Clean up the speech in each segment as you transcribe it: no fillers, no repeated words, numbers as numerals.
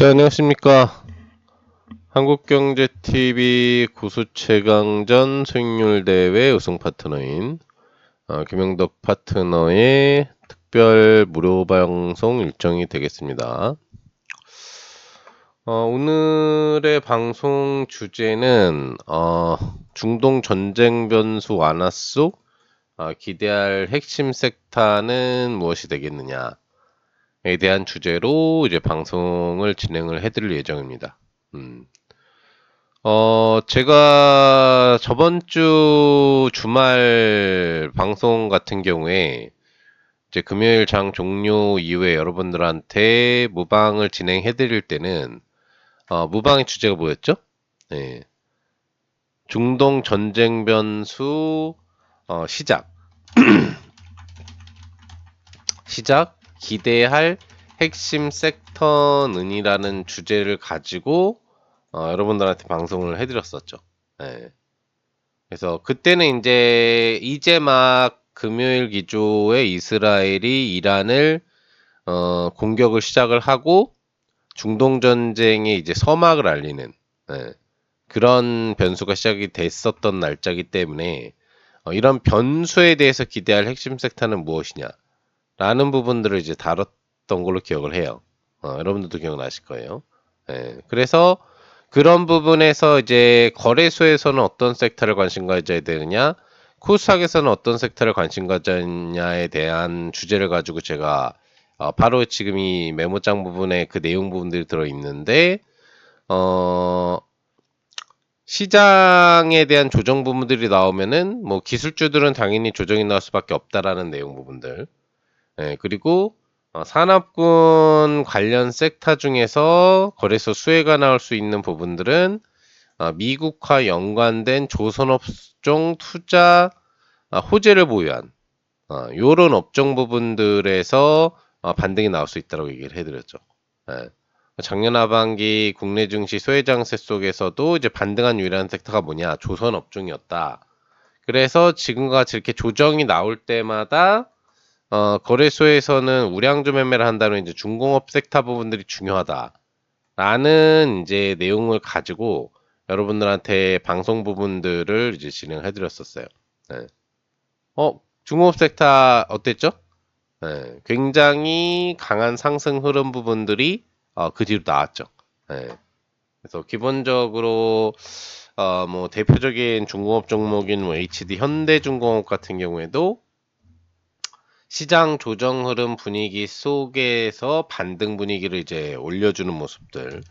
자, 안녕하십니까. 한국경제TV 구수최강전 수익률 대회 우승 파트너인 김영덕 파트너의 특별 무료 방송 일정이 되겠습니다. 오늘의 방송 주제는 중동 전쟁 변수 완화 속 기대할 핵심 섹터는 무엇이 되겠느냐에 대한 주제로 이제 방송을 진행을 해드릴 예정입니다. 제가 저번 주 주말 방송 같은 경우에 이제 금요일 장 종료 이후에 여러분들한테 무방을 진행해 드릴 때는 무방의 주제가 뭐였죠? 네. 중동 전쟁 변수 시작 기대할 핵심 섹터는이라는 주제를 가지고 여러분들한테 방송을 해드렸었죠. 네. 그래서 그때는 이제 막 금요일 기조에 이스라엘이 이란을 공격을 시작을 하고 중동 전쟁의 이제 서막을 알리는 그런 변수가 시작이 됐었던 날짜이기 때문에 이런 변수에 대해서 기대할 핵심 섹터는 무엇이냐 라는 부분들을 이제 다뤘던 걸로 기억을 해요. 여러분들도 기억나실 거예요. 그래서 그런 부분에서 이제 거래소에서는 어떤 섹터를 관심 가져야 되느냐, 코스닥에서는 어떤 섹터를 관심 가져야냐에 대한 주제를 가지고 제가 바로 지금 이 메모장 부분에 그 내용 부분들이 들어 있는데 시장에 대한 조정 부분들이 나오면은 뭐 기술주들은 당연히 조정이 나올 수밖에 없다라는 내용 부분들. 그리고 산업군 관련 섹터 중에서 거래소 수혜가 나올 수 있는 부분들은 미국과 연관된 조선업종 투자 호재를 보유한 요런 업종 부분들에서 반등이 나올 수 있다고 얘기를 해드렸죠. 작년 하반기 국내 증시 소외장세 속에서도 이제 반등한 유일한 섹터가 뭐냐? 조선업종이었다. 그래서 지금과 같이 이렇게 조정이 나올 때마다 거래소에서는 우량주 매매를 한다면 이제 중공업 섹터 부분들이 중요하다라는 이제 내용을 가지고 여러분들한테 방송 부분들을 이제 진행해 드렸었어요. 네. 중공업 섹터 어땠죠? 네. 굉장히 강한 상승 흐름 부분들이 그 뒤로 나왔죠. 네. 그래서 기본적으로 뭐 대표적인 중공업 종목인 뭐 HD 현대중공업 같은 경우에도 시장 조정 흐름 분위기 속에서 반등 분위기를 이제 올려주는 모습들.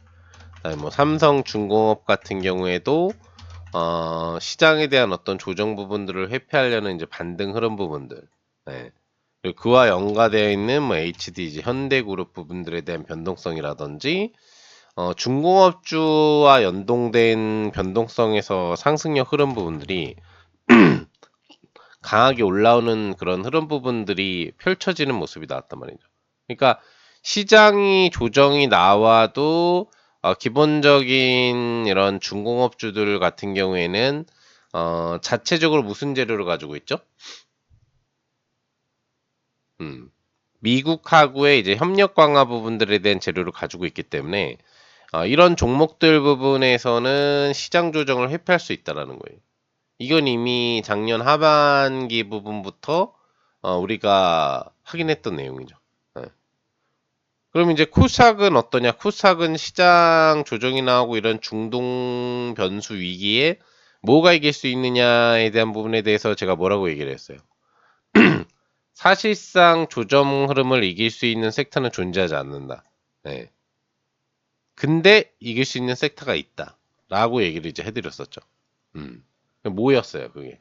그다음에 뭐 삼성중공업 같은 경우에도 시장에 대한 어떤 조정 부분들을 회피하려는 이제 반등 흐름 부분들. 네. 그리고 그와 연관되어 있는 뭐 HD 이제 현대그룹 부분들에 대한 변동성이라든지 중공업주와 연동된 변동성에서 상승력 흐름 부분들이 강하게 올라오는 그런 흐름 부분들이 펼쳐지는 모습이 나왔단 말이죠. 그러니까 시장이 조정이 나와도 기본적인 이런 중공업주들 같은 경우에는 자체적으로 무슨 재료를 가지고 있죠? 미국하고의 이제 협력 강화 부분들에 대한 재료를 가지고 있기 때문에 이런 종목들 부분에서는 시장 조정을 회피할 수 있다라는 거예요. 이건 이미 작년 하반기 부분부터 우리가 확인했던 내용이죠. 네. 그럼 이제 코스닥은 어떠냐? 코스닥은 시장 조정이 나오고 이런 중동 변수 위기에 뭐가 이길 수 있느냐에 대한 부분에 대해서 제가 뭐라고 얘기를 했어요. 사실상 조정 흐름을 이길 수 있는 섹터는 존재하지 않는다. 네. 근데 이길 수 있는 섹터가 있다. 라고 얘기를 이제 해드렸었죠. 뭐였어요, 그게?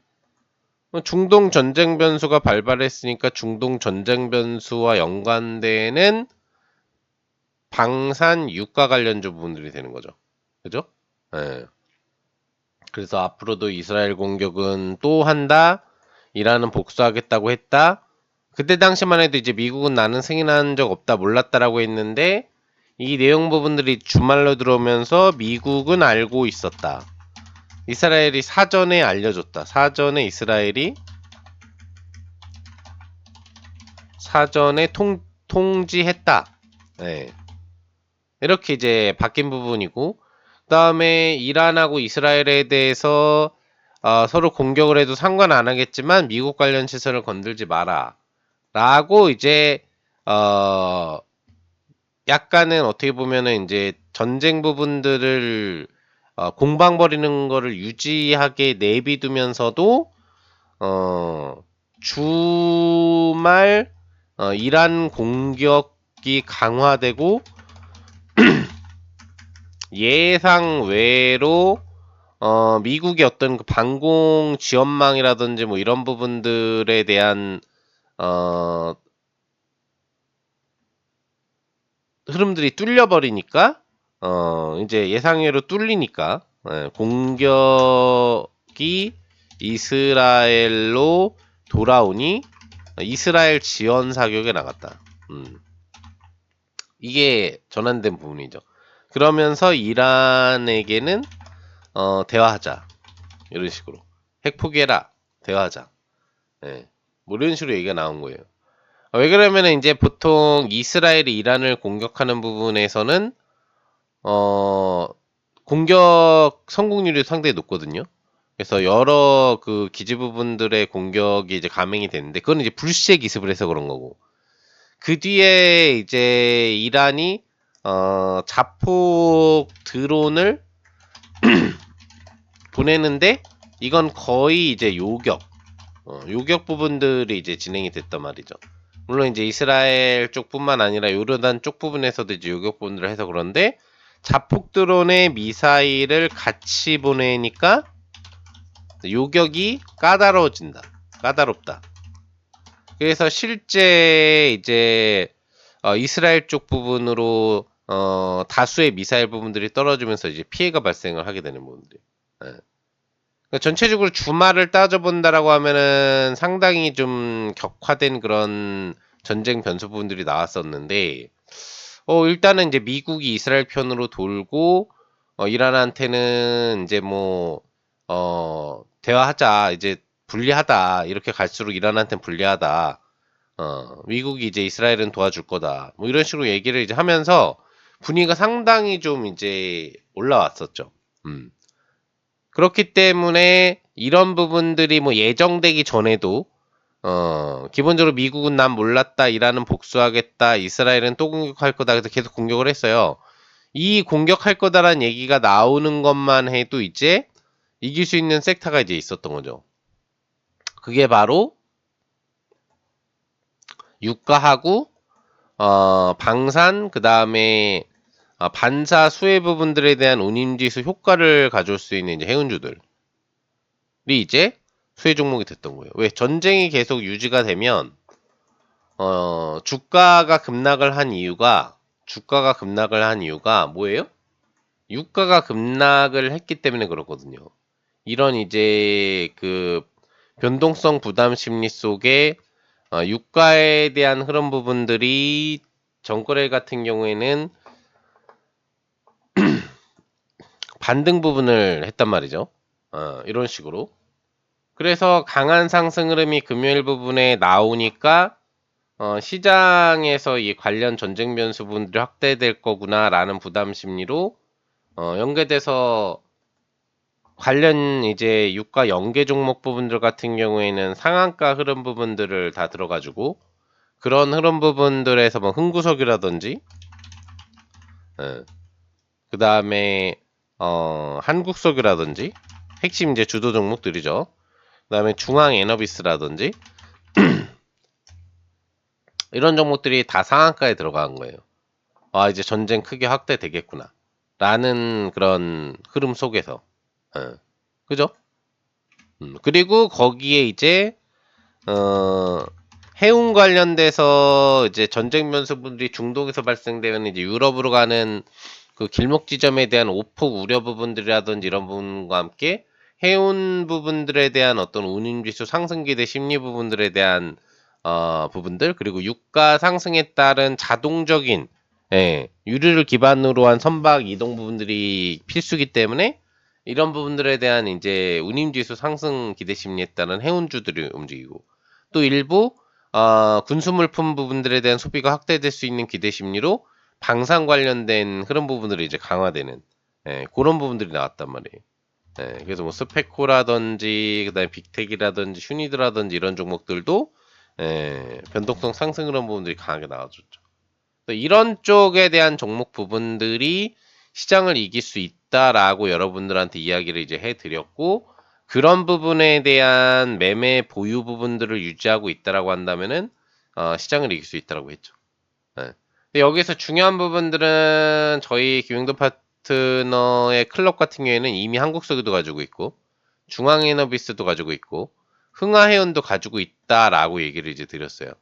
중동 전쟁 변수가 발발했으니까 중동 전쟁 변수와 연관되는 방산 유가 관련주 부분들이 되는 거죠. 그죠? 예. 그래서 앞으로도 이스라엘 공격은 또 한다. 이란은 복수하겠다고 했다. 그때 당시만 해도 이제 미국은 나는 승인한 적 없다 몰랐다라고 했는데 이 내용 부분들이 주말로 들어오면서 미국은 알고 있었다. 이스라엘이 사전에 알려줬다. 사전에 이스라엘이 사전에 통지했다. 네. 이렇게 이제 바뀐 부분이고, 그 다음에 이란하고 이스라엘에 대해서 서로 공격을 해도 상관 안 하겠지만 미국 관련 시설을 건들지 마라. 라고 이제 어 약간은 어떻게 보면은 이제 전쟁 부분들을 공방 벌이는 거를 유지하게 내비두면서도 어 주말 이란 공격이 강화되고 예상 외로 미국의 어떤 그 방공 지원망이라든지 뭐 이런 부분들에 대한 어 흐름들이 뚫려버리니까 이제 예상외로 뚫리니까 공격이 이스라엘로 돌아오니 이스라엘 지원 사격에 나갔다. 이게 전환된 부분이죠. 그러면서 이란에게는 대화하자 이런 식으로 핵 포기해라 대화하자. 예. 뭐 이런 식으로 얘기가 나온 거예요. 왜 그러면은 이제 보통 이스라엘이 이란을 공격하는 부분에서는 공격 성공률이 상당히 높거든요. 그래서 여러 그 기지 부분들의 공격이 이제 감행이 되는데 그건 이제 불시에 기습을 해서 그런 거고 그 뒤에 이제 이란이 자폭 드론을 보내는데 이건 거의 이제 요격 부분들이 이제 진행이 됐단 말이죠. 물론 이제 이스라엘 쪽뿐만 아니라 요르단 쪽 부분에서도 이제 요격 부분들을 해서 그런데 자폭 드론의 미사일을 같이 보내니까 요격이 까다로워진다. 까다롭다. 그래서 실제 이제 이스라엘 쪽 부분으로 다수의 미사일 부분들이 떨어지면서 이제 피해가 발생을 하게 되는 부분들. 예. 그러니까 전체적으로 주말을 따져본다라고 하면은 상당히 좀 격화된 그런 전쟁 변수 부분들이 나왔었는데, 일단은 이제 미국이 이스라엘 편으로 돌고, 이란한테는 이제 뭐, 대화하자. 이제 불리하다. 이렇게 갈수록 이란한테는 불리하다. 미국이 이제 이스라엘은 도와줄 거다. 뭐 이런 식으로 얘기를 이제 하면서 분위기가 상당히 좀 이제 올라왔었죠. 그렇기 때문에 이런 부분들이 뭐 예정되기 전에도 기본적으로 미국은 난 몰랐다, 이란은 복수하겠다, 이스라엘은 또 공격할 거다, 그래서 계속 공격을 했어요. 이 공격할 거다라는 얘기가 나오는 것만 해도 이제 이길 수 있는 섹터가 이제 있었던 거죠. 그게 바로 유가하고 방산, 그 다음에 반사 수혜 부분들에 대한 운임지수 효과를 가져올 수 있는 이제 해운주들이 이제 수혜 종목이 됐던 거예요. 왜? 전쟁이 계속 유지가 되면 주가가 급락을 한 이유가 뭐예요? 유가가 급락을 했기 때문에 그렇거든요. 이런 이제 그 변동성 부담 심리 속에 유가에 대한 흐름 부분들이 정거래 같은 경우에는 반등 부분을 했단 말이죠. 이런 식으로. 그래서 강한 상승 흐름이 금요일 부분에 나오니까 시장에서 이 관련 전쟁 변수 부분들이 확대될 거구나라는 부담 심리로 연계돼서 관련 이제 유가 연계 종목 부분들 같은 경우에는 상한가 흐름 부분들을 다 들어가지고 그런 흐름 부분들에서 뭐 흥구석이라든지 그 다음에 한국석이라든지 핵심 이제 주도 종목들이죠. 그 다음에 중앙에너비스라든지 이런 종목들이 다 상한가에 들어간 거예요. 이제 전쟁 크게 확대되겠구나 라는 그런 흐름 속에서 그죠? 그리고 거기에 이제 해운 관련돼서 이제 전쟁 변수분들이 중동에서 발생되면 이제 유럽으로 가는 그 길목 지점에 대한 오폭 우려 부분들이라든지 이런 부분과 함께 해운 부분들에 대한 어떤 운임지수 상승 기대 심리 부분들에 대한 부분들 그리고 유가 상승에 따른 자동적인 유류를 기반으로 한 선박 이동 부분들이 필수기 때문에 이런 부분들에 대한 이제 운임지수 상승 기대 심리에 따른 해운주들이 움직이고 또 일부 군수물품 부분들에 대한 소비가 확대될 수 있는 기대 심리로 방산 관련된 흐름 부분들이 이제 강화되는 그런 부분들이 나왔단 말이에요. 그래서 뭐 스페코라든지 그다음에 빅텍이라든지 휴니드라든지 이런 종목들도 변동성 상승 그런 부분들이 강하게 나와줬죠. 이런 쪽에 대한 종목 부분들이 시장을 이길 수 있다라고 여러분들한테 이야기를 이제 해드렸고, 그런 부분에 대한 매매 보유 부분들을 유지하고 있다라고 한다면은 시장을 이길 수 있다라고 했죠. 근데 여기서 중요한 부분들은 저희 김영도 파트너의 클럽 같은 경우에는 이미 한국석유도 가지고 있고 중앙에너비스도 가지고 있고 흥하해운도 가지고 있다라고 얘기를 이제 드렸어요.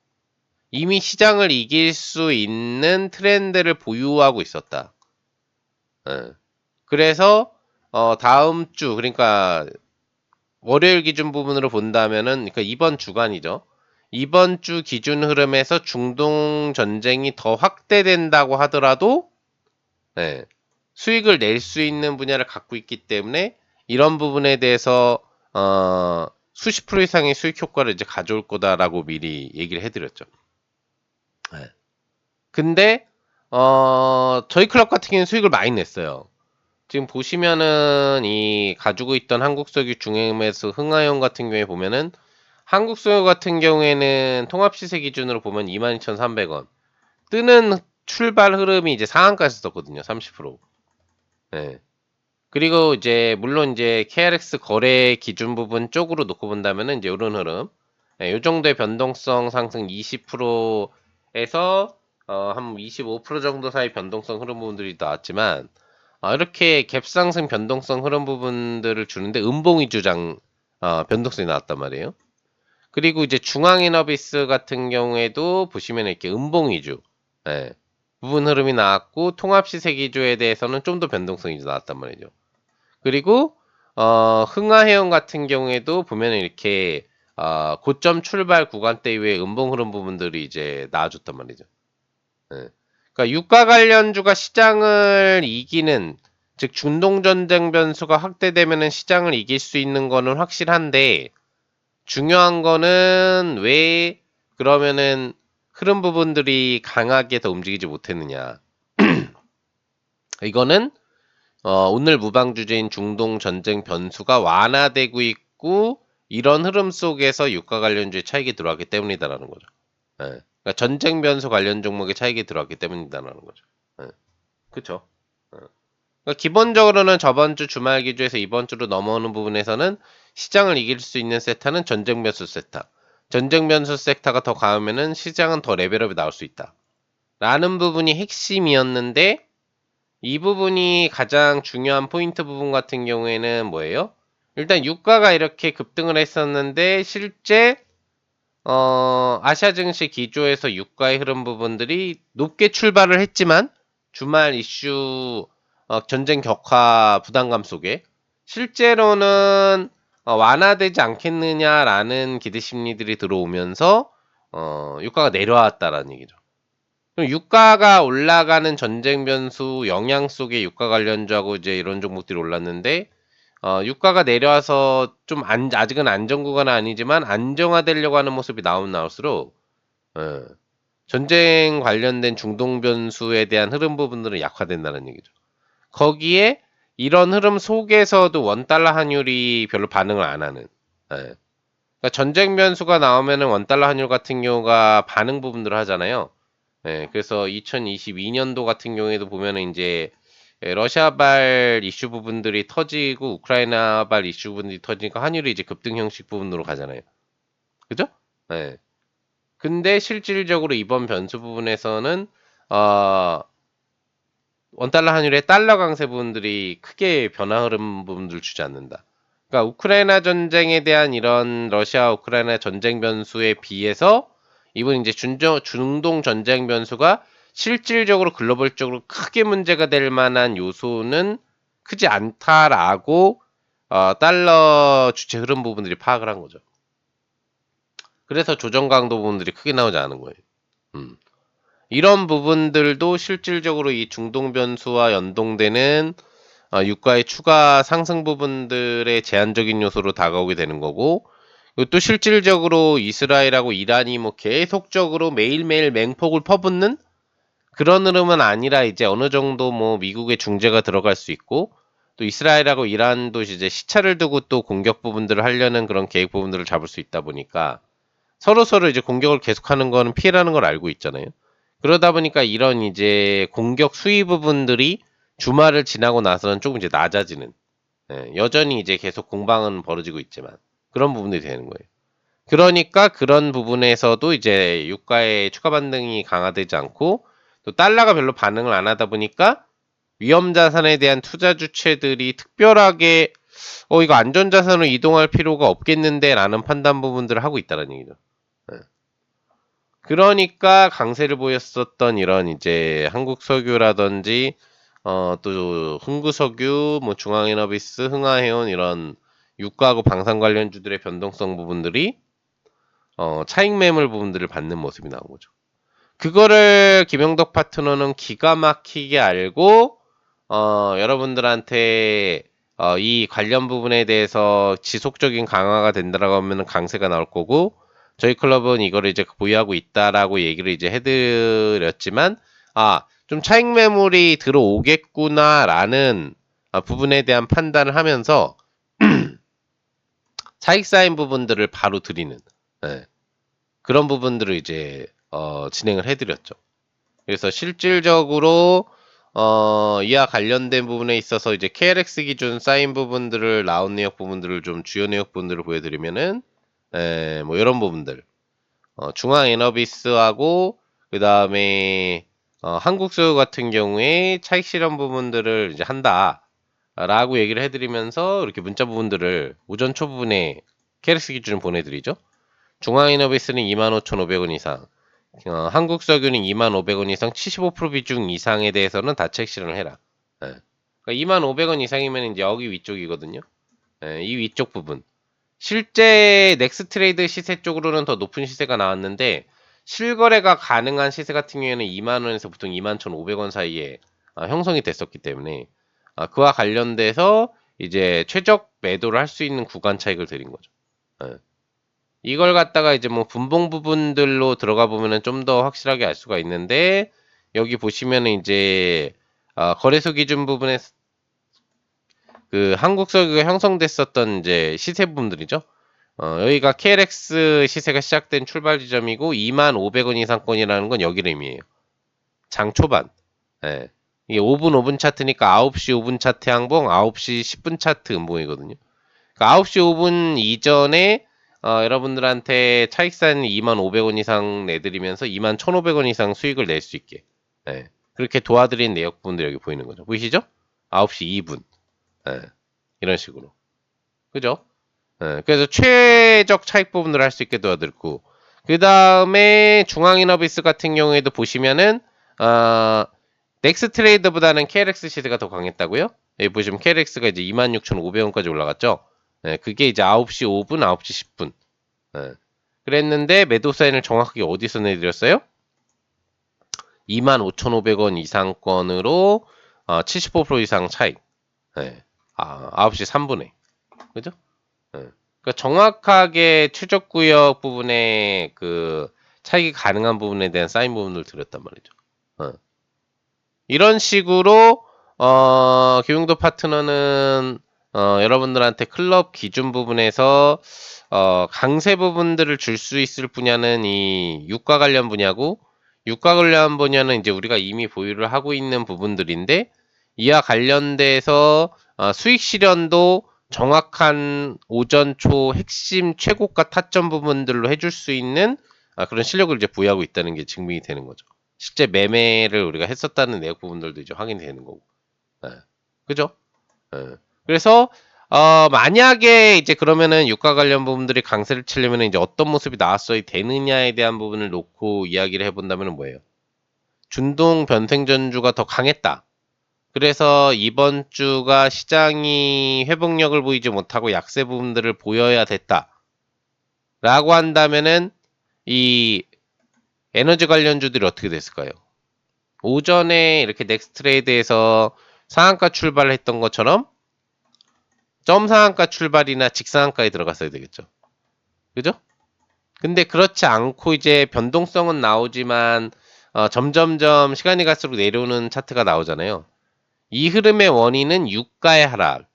이미 시장을 이길 수 있는 트렌드를 보유하고 있었다. 그래서 다음 주 그러니까 월요일 기준 부분으로 본다면은 그러니까 이번 주간이죠. 이번 주 기준 흐름에서 중동 전쟁이 더 확대된다고 하더라도 수익을 낼 수 있는 분야를 갖고 있기 때문에 이런 부분에 대해서 수십 프로 이상의 수익 효과를 이제 가져올 거다라고 미리 얘기를 해드렸죠. 근데 저희 클럽 같은 경우는 수익을 많이 냈어요. 지금 보시면은 이 가지고 있던 한국석유 중매수 흥하용 같은 경우에 보면은 한국석유 같은 경우에는 통합시세 기준으로 보면 22,300원 뜨는 출발 흐름이 이제 상한가에서 떴거든요. 30%. 네. 그리고 이제 물론 이제 KRX 거래 기준 부분 쪽으로 놓고 본다면은 이제 이런 흐름, 요 정도의 변동성 상승 20%에서 한 25% 정도 사이 변동성 흐름 부분들이 나왔지만 이렇게 갭상승 변동성 흐름 부분들을 주는데 음봉 위주장 변동성이 나왔단 말이에요. 그리고 이제 중앙이너비스 같은 경우에도 보시면 이렇게 음봉 위주 부분 흐름이 나왔고 통합시세 기조에 대해서는 좀 더 변동성이 나왔단 말이죠. 그리고 흥하해운 같은 경우에도 보면 이렇게 고점 출발 구간대 이후에 음봉 흐름 부분들이 이제 나와줬단 말이죠. 그러니까 유가 관련주가 시장을 이기는 즉 중동 전쟁 변수가 확대되면은 시장을 이길 수 있는 거는 확실한데 중요한 거는 왜 그러면은 흐름 부분들이 강하게 더 움직이지 못했느냐. 이거는 오늘 무방 주제인 중동 전쟁 변수가 완화되고 있고 이런 흐름 속에서 유가 관련주의 차익이 들어왔기 때문이다라는 거죠. 그러니까 전쟁 변수 관련 종목의 차익이 들어왔기 때문이다라는 거죠. 그렇죠. 그러니까 기본적으로는 저번 주 주말 기조에서 이번 주로 넘어오는 부분에서는 시장을 이길 수 있는 세타는 전쟁 변수 세타. 전쟁 변수 세타가 더 강하면은 시장은 더 레벨업이 나올 수 있다. 라는 부분이 핵심이었는데 이 부분이 가장 중요한 포인트 부분 같은 경우에는 뭐예요? 일단 유가가 이렇게 급등을 했었는데 실제 아시아 증시 기조에서 유가의 흐름 부분들이 높게 출발을 했지만 주말 이슈 전쟁 격화 부담감 속에 실제로는 완화되지 않겠느냐라는 기대 심리들이 들어오면서 유가가 내려왔다라는 얘기죠. 그럼 유가가 올라가는 전쟁 변수 영향 속에 유가 관련주하고 이제 이런 종목들이 올랐는데 유가가 내려와서 좀 아직은 안정 구간은 아니지만 안정화되려고 하는 모습이 나올수록 전쟁 관련된 중동 변수에 대한 흐름 부분들은 약화된다는 얘기죠. 거기에 이런 흐름 속에서도 원달러 환율이 별로 반응을 안 하는. 그러니까 전쟁 변수가 나오면은 원달러 환율 같은 경우가 반응 부분들을 하잖아요. 그래서 2022년도 같은 경우에도 보면은 이제 러시아발 이슈 부분들이 터지고 우크라이나발 이슈 부분들이 터지니까 환율이 이제 급등 형식 부분으로 가잖아요. 그죠? 근데 실질적으로 이번 변수 부분에서는 원달러 환율의 달러 강세 부분들이 크게 변화 흐름 부분들을 주지 않는다. 그러니까 우크라이나 전쟁에 대한 이런 러시아 우크라이나 전쟁 변수에 비해서 이번 이제 중동 전쟁 변수가 실질적으로 글로벌적으로 크게 문제가 될 만한 요소는 크지 않다라고 달러 주체 흐름 부분들이 파악을 한 거죠. 그래서 조정 강도 부분들이 크게 나오지 않은 거예요. 이런 부분들도 실질적으로 이 중동 변수와 연동되는 유가의 추가 상승 부분들의 제한적인 요소로 다가오게 되는 거고, 또 실질적으로 이스라엘하고 이란이 뭐 계속적으로 매일매일 맹폭을 퍼붓는 그런 흐름은 아니라 이제 어느 정도 뭐 미국의 중재가 들어갈 수 있고 또 이스라엘하고 이란도 이제 시차를 두고 또 공격 부분들을 하려는 그런 계획 부분들을 잡을 수 있다 보니까 서로 이제 공격을 계속하는 거는 피해라는 걸 알고 있잖아요. 그러다 보니까 이런 이제 공격 수위 부분들이 주말을 지나고 나서는 조금 이제 낮아지는, 예, 여전히 이제 계속 공방은 벌어지고 있지만 그런 부분들이 되는 거예요. 그러니까 그런 부분에서도 이제 유가의 추가 반등이 강화되지 않고 또 달러가 별로 반응을 안 하다 보니까 위험 자산에 대한 투자 주체들이 특별하게 이거 안전 자산으로 이동할 필요가 없겠는데 라는 판단 부분들을 하고 있다는 얘기죠. 예. 그러니까 강세를 보였었던 이런 이제 한국석유라든지 또 흥구석유, 뭐 중앙에너비스, 흥하해운 이런 유가하고 방산 관련주들의 변동성 부분들이 차익 매물 부분들을 받는 모습이 나온 거죠. 그거를 김영덕 파트너는 기가 막히게 알고 여러분들한테 이 관련 부분에 대해서 지속적인 강화가 된다라고 하면 강세가 나올 거고 저희 클럽은 이거를 이제 보유하고 있다라고 얘기를 이제 해드렸지만 좀 차익 매물이 들어오겠구나라는 부분에 대한 판단을 하면서 차익 쌓인 부분들을 바로 드리는, 예, 그런 부분들을 이제 진행을 해드렸죠. 그래서 실질적으로 이와 관련된 부분에 있어서 이제 KLX 기준 쌓인 부분들을 나온 내역 부분들을 좀 주요 내역 부분들을 보여드리면은 뭐 이런 부분들 중앙 에너비스하고 그 다음에 한국소유 같은 경우에 차익 실현 부분들을 이제 한다라고 얘기를 해드리면서 이렇게 문자 부분들을 오전 초부분에 KLX 기준을 보내드리죠. 중앙 에너비스는 25,500원 이상, 한국석유는 25,500원 이상 75% 비중 이상에 대해서는 다 차익 실현을 해라. 예. 그러니까 25,500원 이상이면 이제 여기 위쪽이거든요. 예, 이 위쪽 부분. 실제 넥스트레이드 시세 쪽으로는 더 높은 시세가 나왔는데 실거래가 가능한 시세 같은 경우에는 2만원에서 보통 21,500원 사이에 형성이 됐었기 때문에 그와 관련돼서 이제 최적 매도를 할 수 있는 구간 차익을 드린 거죠. 예. 이걸 갖다가 이제 뭐 분봉 부분들로 들어가 보면은 좀 더 확실하게 알 수가 있는데 여기 보시면은 이제 거래소 기준 부분에 그 한국석유가 형성됐었던 이제 시세 부분들이죠. 여기가 KLX 시세가 시작된 출발 지점이고 25,500원 이상권이라는 건 여기를 의미해요. 장 초반. 예. 이게 5분 차트니까 9시 5분 차트 항봉, 9시 10분 차트 음봉이거든요. 그러니까 9시 5분 이전에 여러분들한테 차익산 25,500원 이상 내드리면서 21,500원 이상 수익을 낼 수 있게, 예, 그렇게 도와드린 내역분들 여기 보이는 거죠. 보이시죠? 9시 2분. 예, 이런 식으로. 그죠? 예, 그래서 최적 차익 부분을 할 수 있게 도와드렸고 그 다음에 중앙이너비스 같은 경우에도 보시면은 넥스트레이더보다는 KLX 시세가 더 강했다고요? 여기 보시면 KLX가 이제 26,500원까지 올라갔죠? 예, 그게 이제 9시 5분, 9시 10분. 예. 그랬는데 매도 사인을 정확하게 어디서 내드렸어요? 25,500원 이상권으로 75% 이상 차익. 예. 9시 3분에. 그죠? 예. 그러니까 정확하게 추적구역 부분에 그 차익이 가능한 부분에 대한 사인 부분을 드렸단 말이죠. 이런 식으로 교육도 파트너는 여러분들한테 클럽 기준 부분에서 강세 부분들을 줄 수 있을 분야는 이 유가 관련 분야고 유가 관련 분야는 이제 우리가 이미 보유를 하고 있는 부분들인데 이와 관련돼서 수익 실현도 정확한 오전 초 핵심 최고가 타점 부분들로 해줄 수 있는 그런 실력을 이제 보유하고 있다는 게 증명이 되는 거죠. 실제 매매를 우리가 했었다는 내역 부분들도 이제 확인이 되는 거고. 예. 그죠? 예. 그래서 만약에 이제 그러면은 유가 관련 부분들이 강세를 치려면 이제 어떤 모습이 나왔어야 되느냐에 대한 부분을 놓고 이야기를 해본다면 뭐예요? 준동 변생전주가 더 강했다. 그래서 이번 주가 시장이 회복력을 보이지 못하고 약세 부분들을 보여야 됐다. 라고 한다면은 이 에너지 관련주들이 어떻게 됐을까요? 오전에 이렇게 넥스트레이드에서 상한가 출발을 했던 것처럼 점 상한가 출발이나 직상한가에 들어갔어야 되겠죠. 그죠? 근데 그렇지 않고 이제 변동성은 나오지만 점점점 시간이 갈수록 내려오는 차트가 나오잖아요. 이 흐름의 원인은 유가의 하락,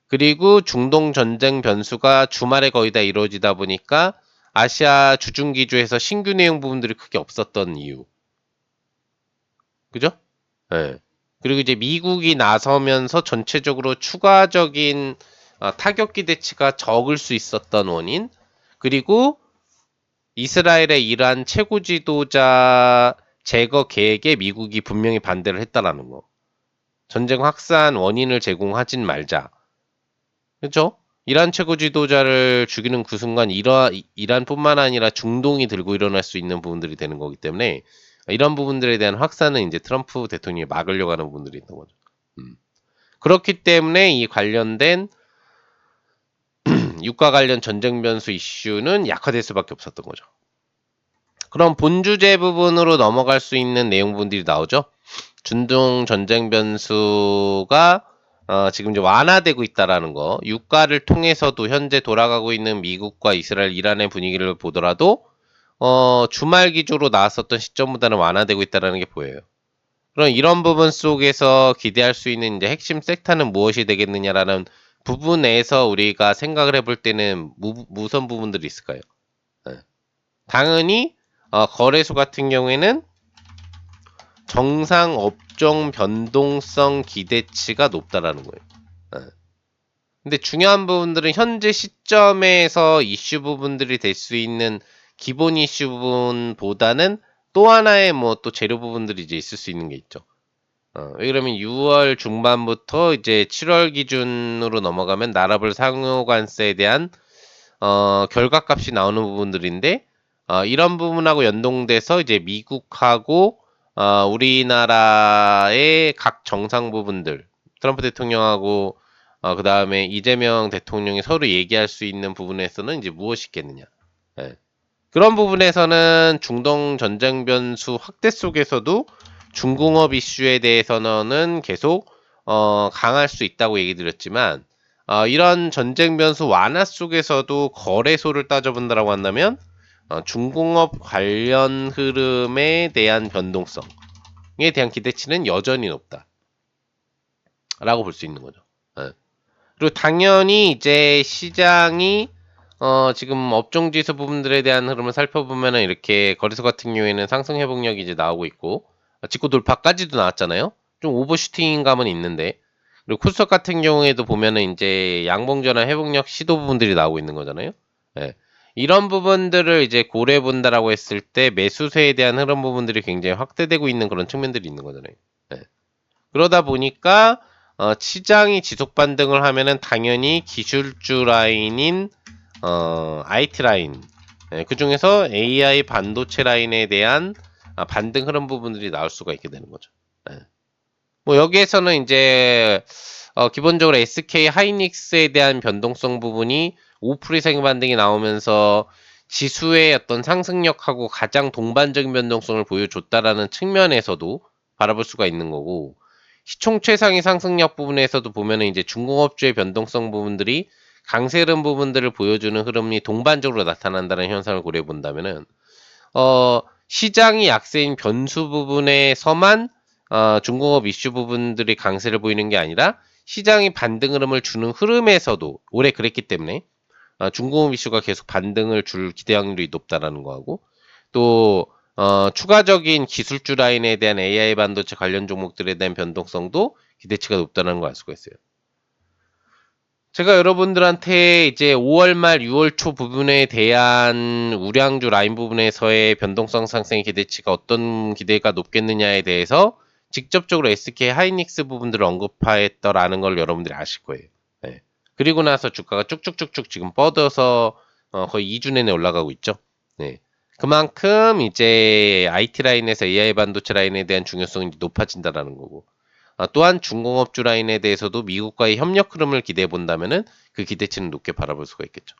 그리고 중동 전쟁 변수가 주말에 거의 다 이루어지다 보니까 아시아 주중기주에서 신규 내용 부분들이 크게 없었던 이유. 그죠? 예. 그리고 이제 미국이 나서면서 전체적으로 추가적인 타격 기대치가 적을 수 있었던 원인. 그리고 이스라엘의 이러한 최고 지도자 제거 계획에 미국이 분명히 반대를 했다라는 거. 전쟁 확산 원인을 제공하진 말자. 그렇죠? 이란 최고 지도자를 죽이는 그 순간 이란뿐만 아니라 중동이 들고 일어날 수 있는 부분들이 되는 거기 때문에 이런 부분들에 대한 확산은 이제 트럼프 대통령이 막으려고 하는 부분들이 있는 거죠. 그렇기 때문에 이 관련된 유가 관련 전쟁 변수 이슈는 약화될 수밖에 없었던 거죠. 그럼 본주제 부분으로 넘어갈 수 있는 내용 부분들이 나오죠. 중동 전쟁 변수가 지금 이제 완화되고 있다라는 거. 유가를 통해서도 현재 돌아가고 있는 미국과 이스라엘, 이란의 분위기를 보더라도 주말 기조로 나왔었던 시점보다는 완화되고 있다라는 게 보여요. 그럼 이런 부분 속에서 기대할 수 있는 이제 핵심 섹터는 무엇이 되겠느냐라는 부분에서 우리가 생각을 해볼 때는 무선 부분들이 있을까요? 네. 당연히 거래소 같은 경우에는 정상 업종 변동성 기대치가 높다라는 거예요. 네. 근데 중요한 부분들은 현재 시점에서 이슈 부분들이 될 수 있는 기본 이슈 부분보다는 또 하나의 뭐 또 재료 부분들이 이제 있을 수 있는 게 있죠. 왜 그러면 6월 중반부터 이제 7월 기준으로 넘어가면 나라별 상호관세에 대한 결과값이 나오는 부분들인데 이런 부분하고 연동돼서 이제 미국하고 우리나라의 각 정상 부분들 트럼프 대통령하고 그 다음에 이재명 대통령이 서로 얘기할 수 있는 부분에서는 이제 무엇이 있겠느냐. 예. 그런 부분에서는 중동 전쟁 변수 확대 속에서도 중공업 이슈에 대해서는 계속 강할 수 있다고 얘기 드렸지만 이런 전쟁 변수 완화 속에서도 거래소를 따져본다라고 한다면 중공업 관련 흐름에 대한 변동성에 대한 기대치는 여전히 높다. 라고 볼 수 있는 거죠. 예. 그리고 당연히 이제 시장이 지금 업종지수 부분들에 대한 흐름을 살펴보면은 이렇게 거래소 같은 경우에는 상승 회복력이 이제 나오고 있고 직고 돌파까지도 나왔잖아요. 좀 오버슈팅인 감은 있는데 그리고 코스닥 같은 경우에도 보면은 이제 양봉전환 회복력 시도 부분들이 나오고 있는 거잖아요. 예. 이런 부분들을 이제 고려해 본다라고 했을 때 매수세에 대한 흐름 부분들이 굉장히 확대되고 있는 그런 측면들이 있는 거잖아요. 예. 그러다 보니까 시장이 지속 반등을 하면은 당연히 기술주 라인인 IT 라인, 그 중에서 AI 반도체 라인에 대한 반등 흐름 부분들이 나올 수가 있게 되는 거죠. 예. 뭐 여기에서는 이제 기본적으로 SK 하이닉스에 대한 변동성 부분이 5% 이상의 반등이 나오면서 지수의 어떤 상승력하고 가장 동반적인 변동성을 보여줬다라는 측면에서도 바라볼 수가 있는 거고 시총 최상위 상승력 부분에서도 보면은 이제 중공업주의 변동성 부분들이 강세 흐름 부분들을 보여주는 흐름이 동반적으로 나타난다는 현상을 고려해 본다면은 시장이 약세인 변수 부분에서만 중공업 이슈 부분들이 강세를 보이는 게 아니라 시장이 반등 흐름을 주는 흐름에서도 올해 그랬기 때문에 중공업 이슈가 계속 반등을 줄 기대 확률이 높다라는 거하고 또 추가적인 기술주 라인에 대한 AI 반도체 관련 종목들에 대한 변동성도 기대치가 높다는 걸 알 수가 있어요. 제가 여러분들한테 이제 5월 말 6월 초 부분에 대한 우량주 라인 부분에서의 변동성 상승의 기대치가 어떤 기대가 높겠느냐에 대해서 직접적으로 SK 하이닉스 부분들을 언급했더라는 걸 여러분들이 아실 거예요. 네. 그리고 나서 주가가 쭉쭉쭉쭉 지금 뻗어서 거의 2주 내내 올라가고 있죠. 네. 그만큼 이제 IT 라인에서 AI 반도체 라인에 대한 중요성이 높아진다라는 거고. 또한 중공업주 라인에 대해서도 미국과의 협력 흐름을 기대해 본다면은 그 기대치는 높게 바라볼 수가 있겠죠.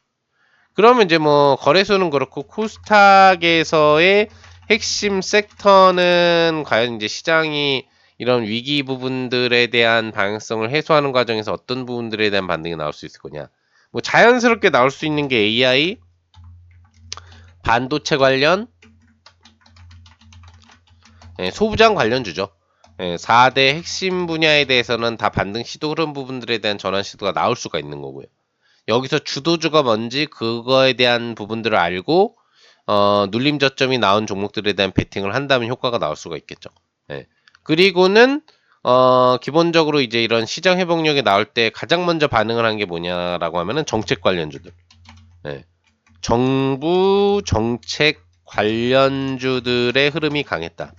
그러면 이제 뭐 거래소는 그렇고 코스닥에서의 핵심 섹터는 과연 이제 시장이 이런 위기 부분들에 대한 방향성을 해소하는 과정에서 어떤 부분들에 대한 반등이 나올 수 있을 거냐. 뭐 자연스럽게 나올 수 있는 게 AI, 반도체 관련, 소부장 관련주죠. 4대 핵심 분야에 대해서는 다 반등 시도 흐름 부분들에 대한 전환 시도가 나올 수가 있는 거고요. 여기서 주도주가 뭔지 그거에 대한 부분들을 알고 눌림 저점이 나온 종목들에 대한 베팅을 한다면 효과가 나올 수가 있겠죠. 그리고는 기본적으로 이제 이런 시장 회복력이 나올 때 가장 먼저 반응을 한 게 뭐냐라고 하면은 정책 관련주들. 정부 정책 관련주들의 흐름이 강했다.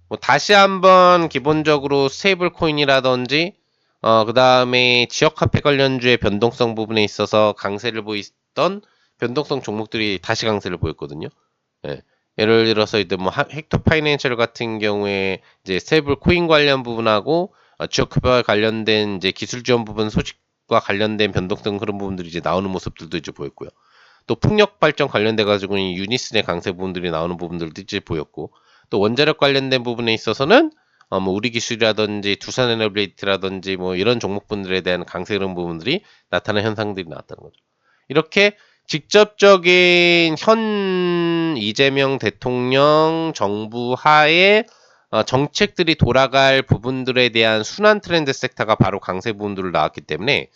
뭐 다시 한번 기본적으로 스테이블 코인이라든지 그 다음에 지역화폐 관련주의 변동성 부분에 있어서 강세를 보이던 변동성 종목들이 다시 강세를 보였거든요. 예를 들어서 이제 뭐 헥터 파이낸셜 같은 경우에 이제 스테이블 코인 관련 부분하고 지역화폐와 관련된 이제 기술 지원 부분 소식과 관련된 변동성 그런 부분들이 이제 나오는 모습들도 이제 보였고요. 또 풍력 발전 관련돼 가지고는 유니슨의 강세 부분들이 나오는 부분들도 이제 보였고, 또 원자력 관련된 부분에 있어서는 뭐 우리 기술이라든지 두산 에너빌리티라든지 뭐 이런 종목분들에 대한 강세 이런 부분들이 나타나는 현상들이 나왔다는 거죠. 이렇게 직접적인 현 이재명 대통령 정부 하에 정책들이 돌아갈 부분들에 대한 순환 트렌드 섹터가 바로 강세 부분들을 나왔기 때문에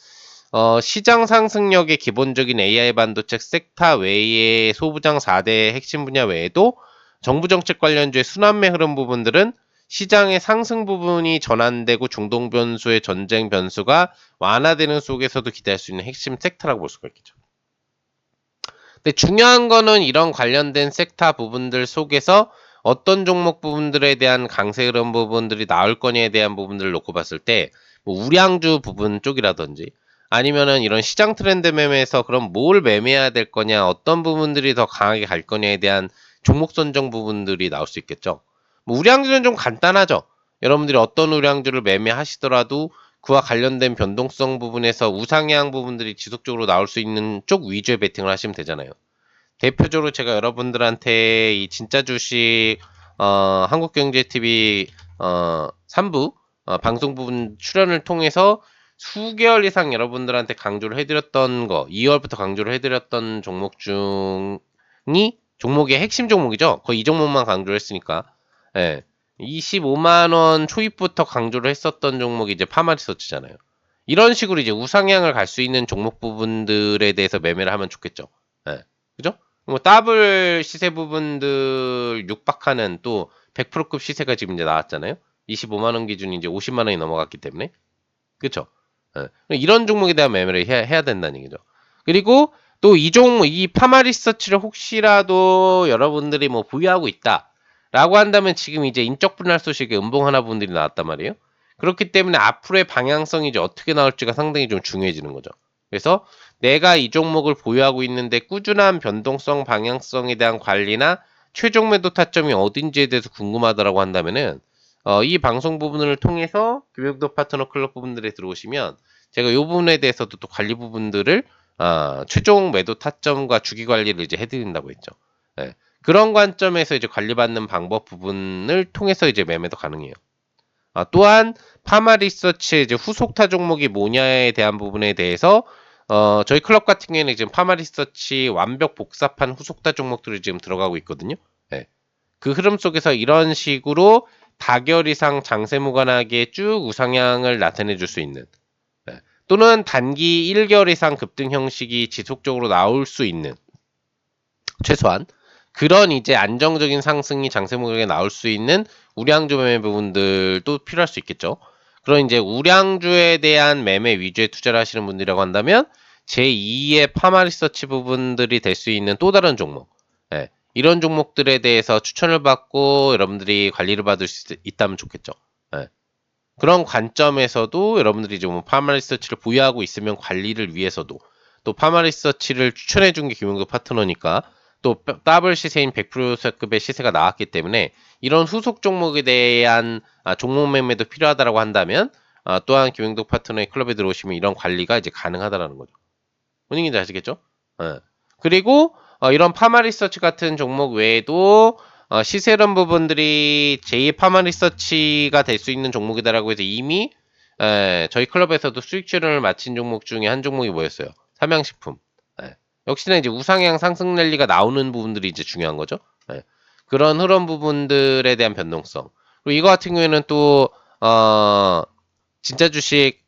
시장 상승력의 기본적인 AI 반도체 섹터 외의 소부장 4대 핵심 분야 외에도 정부 정책 관련주의 순환매 흐름 부분들은 시장의 상승 부분이 전환되고 중동 변수의 전쟁 변수가 완화되는 속에서도 기대할 수 있는 핵심 섹터라고 볼 수가 있겠죠. 근데 중요한 거는 이런 관련된 섹터 부분들 속에서 어떤 종목 부분들에 대한 강세 흐름 부분들이 나올 거냐에 대한 부분들을 놓고 봤을 때, 뭐 우량주 부분 쪽이라든지 아니면은 이런 시장 트렌드 매매에서 그럼 뭘 매매해야 될 거냐, 어떤 부분들이 더 강하게 갈 거냐에 대한 종목 선정 부분들이 나올 수 있겠죠. 뭐 우량주는 좀 간단하죠. 여러분들이 어떤 우량주를 매매하시더라도 그와 관련된 변동성 부분에서 우상향 부분들이 지속적으로 나올 수 있는 쪽 위주의 베팅을 하시면 되잖아요. 대표적으로 제가 여러분들한테 이 진짜 주식 한국경제TV 3부 방송 부분 출연을 통해서 수개월 이상 여러분들한테 강조를 해드렸던 거, 2월부터 강조를 해드렸던 종목 중이 종목의 핵심 종목이죠. 거의 이 종목만 강조를 했으니까. 25만 원 초입부터 강조를 했었던 종목이 이제 파마리서치잖아요. 이런 식으로 이제 우상향을 갈 수 있는 종목 부분들에 대해서 매매를 하면 좋겠죠. 그죠? 뭐 더블 시세 부분들 육박하는 또 100%급 시세가 지금 이제 나왔잖아요. 25만 원 기준이 이제 50만 원이 넘어갔기 때문에. 그쵸? 이런 종목에 대한 매매를 해야 된다는 얘기죠. 그리고 또 이 종목, 이 파마리서치를 혹시라도 여러분들이 뭐 보유하고 있다. 라고 한다면 지금 이제 인적 분할 소식에 음봉 하나 부분들이 나왔단 말이에요. 그렇기 때문에 앞으로의 방향성이 이제 어떻게 나올지가 상당히 좀 중요해지는 거죠. 그래서 내가 이 종목을 보유하고 있는데 꾸준한 변동성 방향성에 대한 관리나 최종 매도 타점이 어딘지에 대해서 궁금하다라고 한다면은 이 방송 부분을 통해서 교육도 파트너 클럽 부분들에 들어오시면 제가 이 부분에 대해서도 또 관리 부분들을 최종 매도 타점과 주기 관리를 이제 해드린다고 했죠. 그런 관점에서 이제 관리받는 방법 부분을 통해서 이제 매매도 가능해요. 또한 파마 리서치의 이제 후속타 종목이 뭐냐에 대한 부분에 대해서 저희 클럽 같은 경우에는 지금 파마 리서치 완벽 복사판 후속타 종목들이 지금 들어가고 있거든요. 그 흐름 속에서 이런 식으로 다결 이상 장세 무관하게 쭉 우상향을 나타내 줄 수 있는 또는 단기 1개월 이상 급등 형식이 지속적으로 나올 수 있는 최소한 그런 이제 안정적인 상승이 장세 무관하게 나올 수 있는 우량주 매매 부분들도 필요할 수 있겠죠. 그런 이제 우량주에 대한 매매 위주의 투자를 하시는 분들이라고 한다면 제2의 파마 리서치 부분들이 될 수 있는 또 다른 종목 이런 종목들에 대해서 추천을 받고 여러분들이 관리를 받을 수 있다면 좋겠죠. 그런 관점에서도 여러분들이 이제 뭐 파마 리서치를 보유하고 있으면 관리를 위해서도 또 파마 리서치를 추천해 준 게 김용도 파트너니까 또 더블 시세인 100%급의 시세가 나왔기 때문에 이런 후속 종목에 대한 종목 매매도 필요하다라고 한다면 또한 김용도 파트너의 클럽에 들어오시면 이런 관리가 이제 가능하다라는 거죠. 본인이 아시겠죠? 그리고 이런 파마 리서치 같은 종목 외에도 시세론 부분들이 제2 파마 리서치가 될 수 있는 종목이다라고 해서 이미 저희 클럽에서도 수익 출연을 마친 종목 중에 한 종목이 뭐였어요? 삼양식품. 역시나 이제 우상향 상승 랠리가 나오는 부분들이 이제 중요한 거죠. 그런 흐름 부분들에 대한 변동성. 그리고 이거 같은 경우에는 또 진짜 주식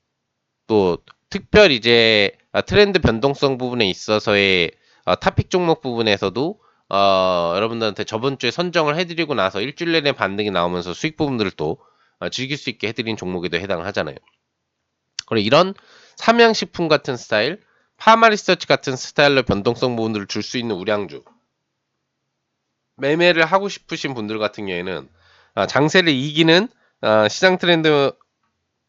또 특별 이제 트렌드 변동성 부분에 있어서의 타픽 종목 부분에서도 여러분들한테 저번 주에 선정을 해드리고 나서 일주일 내내 반등이 나오면서 수익 부분들을 또 즐길 수 있게 해드린 종목에도 해당하잖아요. 그리고 이런 삼양식품 같은 스타일, 파마리서치 같은 스타일로 변동성 부분들을 줄 수 있는 우량주 매매를 하고 싶으신 분들 같은 경우에는 장세를 이기는 시장 트렌드를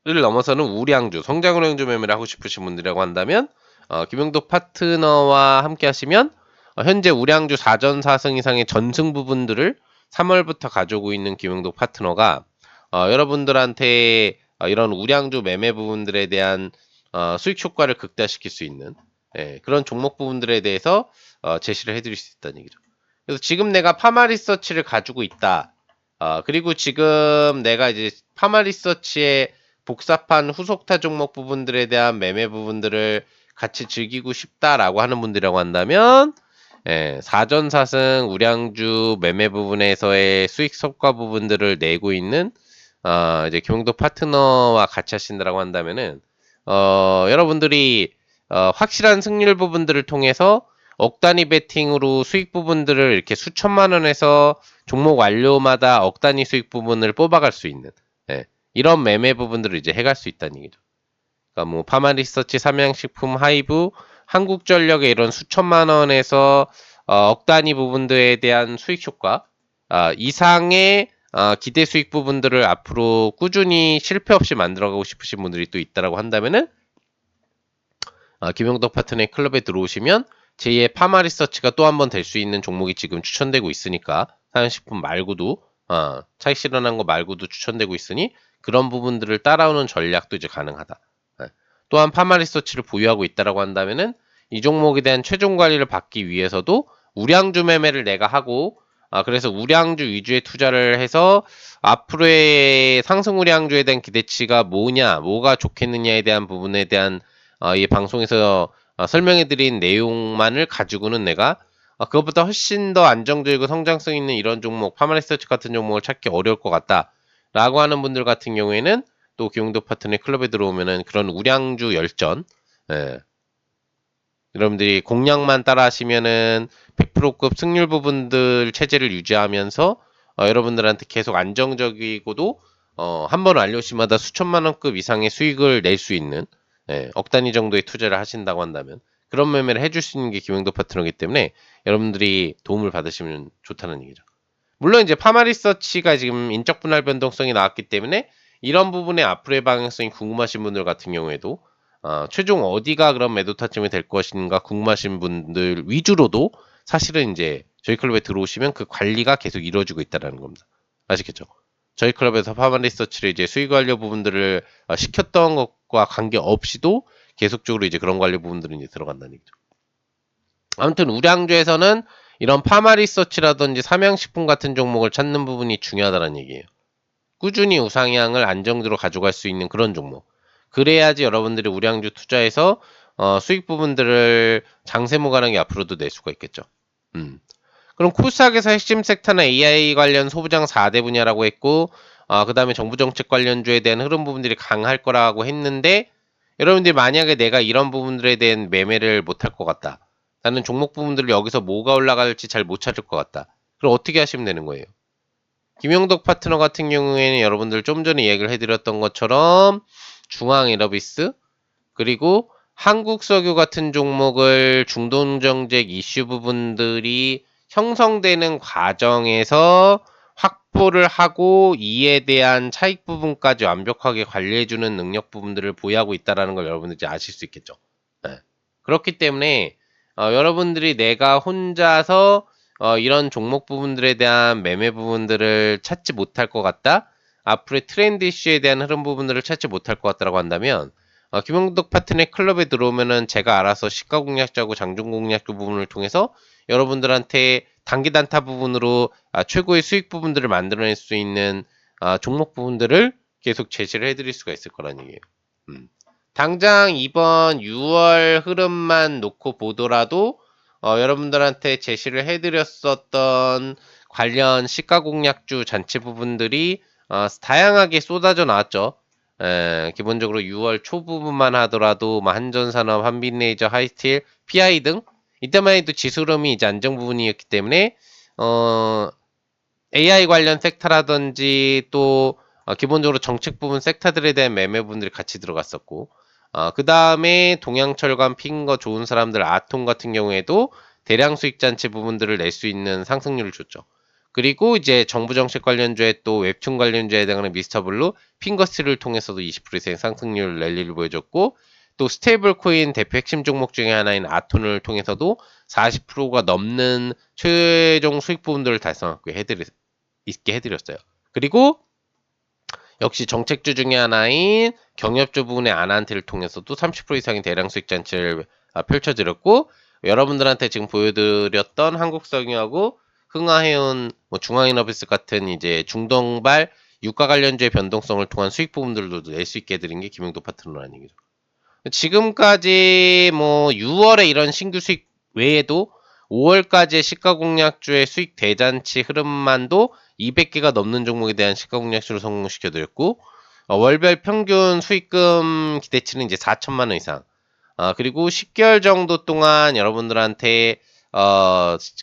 넘어서는 우량주, 성장 우량주 매매를 하고 싶으신 분들이라고 한다면 김영덕 파트너와 함께 하시면 현재 우량주 4전 4승 이상의 전승 부분들을 3월부터 가지고 있는 김영덕 파트너가 여러분들한테 이런 우량주 매매 부분들에 대한 수익 효과를 극대화시킬 수 있는 그런 종목 부분들에 대해서 제시를 해드릴 수 있다는 얘기죠. 그래서 지금 내가 파마 리서치를 가지고 있다. 그리고 지금 내가 이제 파마 리서치에 복사판 후속타 종목 부분들에 대한 매매 부분들을 같이 즐기고 싶다라고 하는 분들이라고 한다면 4전 4승 우량주 매매 부분에서의 수익 성과 부분들을 내고 있는 이제 김용도 파트너와 같이 하신다라고 한다면은 여러분들이 확실한 승률 부분들을 통해서 억 단위 베팅으로 수익 부분들을 이렇게 수천만 원에서 종목 완료마다 억 단위 수익 부분을 뽑아갈 수 있는 이런 매매 부분들을 이제 해갈 수 있다는 얘기죠. 그러니까 뭐 파마리서치, 삼양식품, 하이브, 한국전력의 이런 수천만 원에서 억 단위 부분들에 대한 수익 효과 이상의 기대 수익 부분들을 앞으로 꾸준히 실패 없이 만들어가고 싶으신 분들이 또 있다라고 한다면은 김용덕 파트너의 클럽에 들어오시면 제2의 파마 리서치가 또 한 번 될 수 있는 종목이 지금 추천되고 있으니까 사양식품 말고도 차익 실현한 거 말고도 추천되고 있으니 그런 부분들을 따라오는 전략도 이제 가능하다. 또한 파마 리서치를 보유하고 있다라고 한다면은 이 종목에 대한 최종 관리를 받기 위해서도 우량주 매매를 내가 하고 그래서 우량주 위주의 투자를 해서 앞으로의 상승 우량주에 대한 기대치가 뭐냐, 뭐가 좋겠느냐에 대한 부분에 대한 이 방송에서 설명해드린 내용만을 가지고는 내가 그것보다 훨씬 더 안정적이고 성장성 있는 이런 종목, 파마리서치 같은 종목을 찾기 어려울 것 같다. 라고 하는 분들 같은 경우에는 또 기용도 파트너의 클럽에 들어오면은 그런 우량주 열전, 여러분들이 공략만 따라 하시면은 100%급 승률 부분들 체제를 유지하면서 여러분들한테 계속 안정적이고도 한 번 완료 시마다 수천만 원급 이상의 수익을 낼 수 있는 억 단위 정도의 투자를 하신다고 한다면 그런 매매를 해줄 수 있는 게 김영도 파트너이기 때문에 여러분들이 도움을 받으시면 좋다는 얘기죠. 물론 이제 파마 리서치가 지금 인적 분할 변동성이 나왔기 때문에 이런 부분의 앞으로의 방향성이 궁금하신 분들 같은 경우에도 최종 어디가 그런 매도 타점이 될 것인가 궁금하신 분들 위주로도 사실은 이제 저희 클럽에 들어오시면 그 관리가 계속 이루어지고 있다는 겁니다. 아시겠죠? 저희 클럽에서 파마 리서치를 이제 수익 관리 부분들을 시켰던 것과 관계없이도 계속적으로 이제 그런 관리 부분들이 이제 들어간다는 얘기죠. 아무튼 우량주에서는 이런 파마 리서치라든지 삼양식품 같은 종목을 찾는 부분이 중요하다는 얘기예요. 꾸준히 우상향을 안정적으로 가져갈 수 있는 그런 종목. 그래야지 여러분들이 우량주 투자해서 수익 부분들을 장세모 가능하게 앞으로도 낼 수가 있겠죠. 그럼 코스닥에서 핵심 섹터는 AI 관련 소부장 4대 분야라고 했고 그 다음에 정부 정책 관련주에 대한 흐름 부분들이 강할 거라고 했는데 여러분들이 만약에 내가 이런 부분들에 대한 매매를 못할 것 같다. 나는 종목 부분들을 여기서 뭐가 올라갈지 잘 못 찾을 것 같다. 그럼 어떻게 하시면 되는 거예요? 김용덕 파트너 같은 경우에는 여러분들 좀 전에 얘기를 해드렸던 것처럼 중앙에너비스 그리고 한국석유 같은 종목을 중동정책 이슈 부분들이 형성되는 과정에서 확보를 하고 이에 대한 차익 부분까지 완벽하게 관리해주는 능력 부분들을 보유하고 있다는 걸 여러분들이 아실 수 있겠죠. 네. 그렇기 때문에 여러분들이 내가 혼자서 이런 종목 부분들에 대한 매매 부분들을 찾지 못할 것 같다. 앞으로의 트렌드 이슈에 대한 흐름 부분들을 찾지 못할 것 같다라고 한다면 김용덕 파트너의 클럽에 들어오면은 제가 알아서 시가 공략자고 장중 공략 부분을 통해서 여러분들한테 단기 단타 부분으로 최고의 수익 부분들을 만들어낼 수 있는 종목 부분들을 계속 제시를 해드릴 수가 있을 거란 얘기예요. 당장 이번 6월 흐름만 놓고 보더라도 여러분들한테 제시를 해드렸었던 관련 시가공약주 잔치 부분들이 다양하게 쏟아져 나왔죠. 기본적으로 6월 초부분만 하더라도 뭐 한전산업, 한빛레이저, 하이스틸, PI 등 이때만 해도 지수름이 이제 안정 부분이었기 때문에 AI 관련 섹터라든지 또 기본적으로 정책 부분 섹터들에 대한 매매 부분들이 같이 들어갔었고 그 다음에 동양철강 핀거 좋은 사람들 아톰 같은 경우에도 대량 수익 잔치 부분들을 낼 수 있는 상승률을 줬죠. 그리고 이제 정부 정책 관련주에 또 웹툰 관련주에 해당하는 미스터블루, 핑거스틸을 통해서도 20% 이상 상승률 랠리를 보여줬고 또 스테이블 코인 대표 핵심 종목 중에 하나인 아톤을 통해서도 40%가 넘는 최종 수익 부분들을 달성하게 해드렸어요. 그리고 역시 정책주 중에 하나인 경협주 부분의 아난테를 통해서도 30% 이상의 대량 수익 잔치를 펼쳐드렸고 여러분들한테 지금 보여드렸던 한국석유하고 흥하해운, 뭐 중앙이너비스 같은 이제 중동발 유가 관련주의 변동성을 통한 수익 부분들도 낼 수 있게 해드린 게 김용도 파트너라는 얘기죠. 지금까지 뭐 6월에 이런 신규 수익 외에도 5월까지의 시가공약주의 수익 대잔치 흐름만도 200개가 넘는 종목에 대한 시가공약주를 성공시켜드렸고 월별 평균 수익금 기대치는 이제 4천만 원 이상. 그리고 10개월 정도 동안 여러분들한테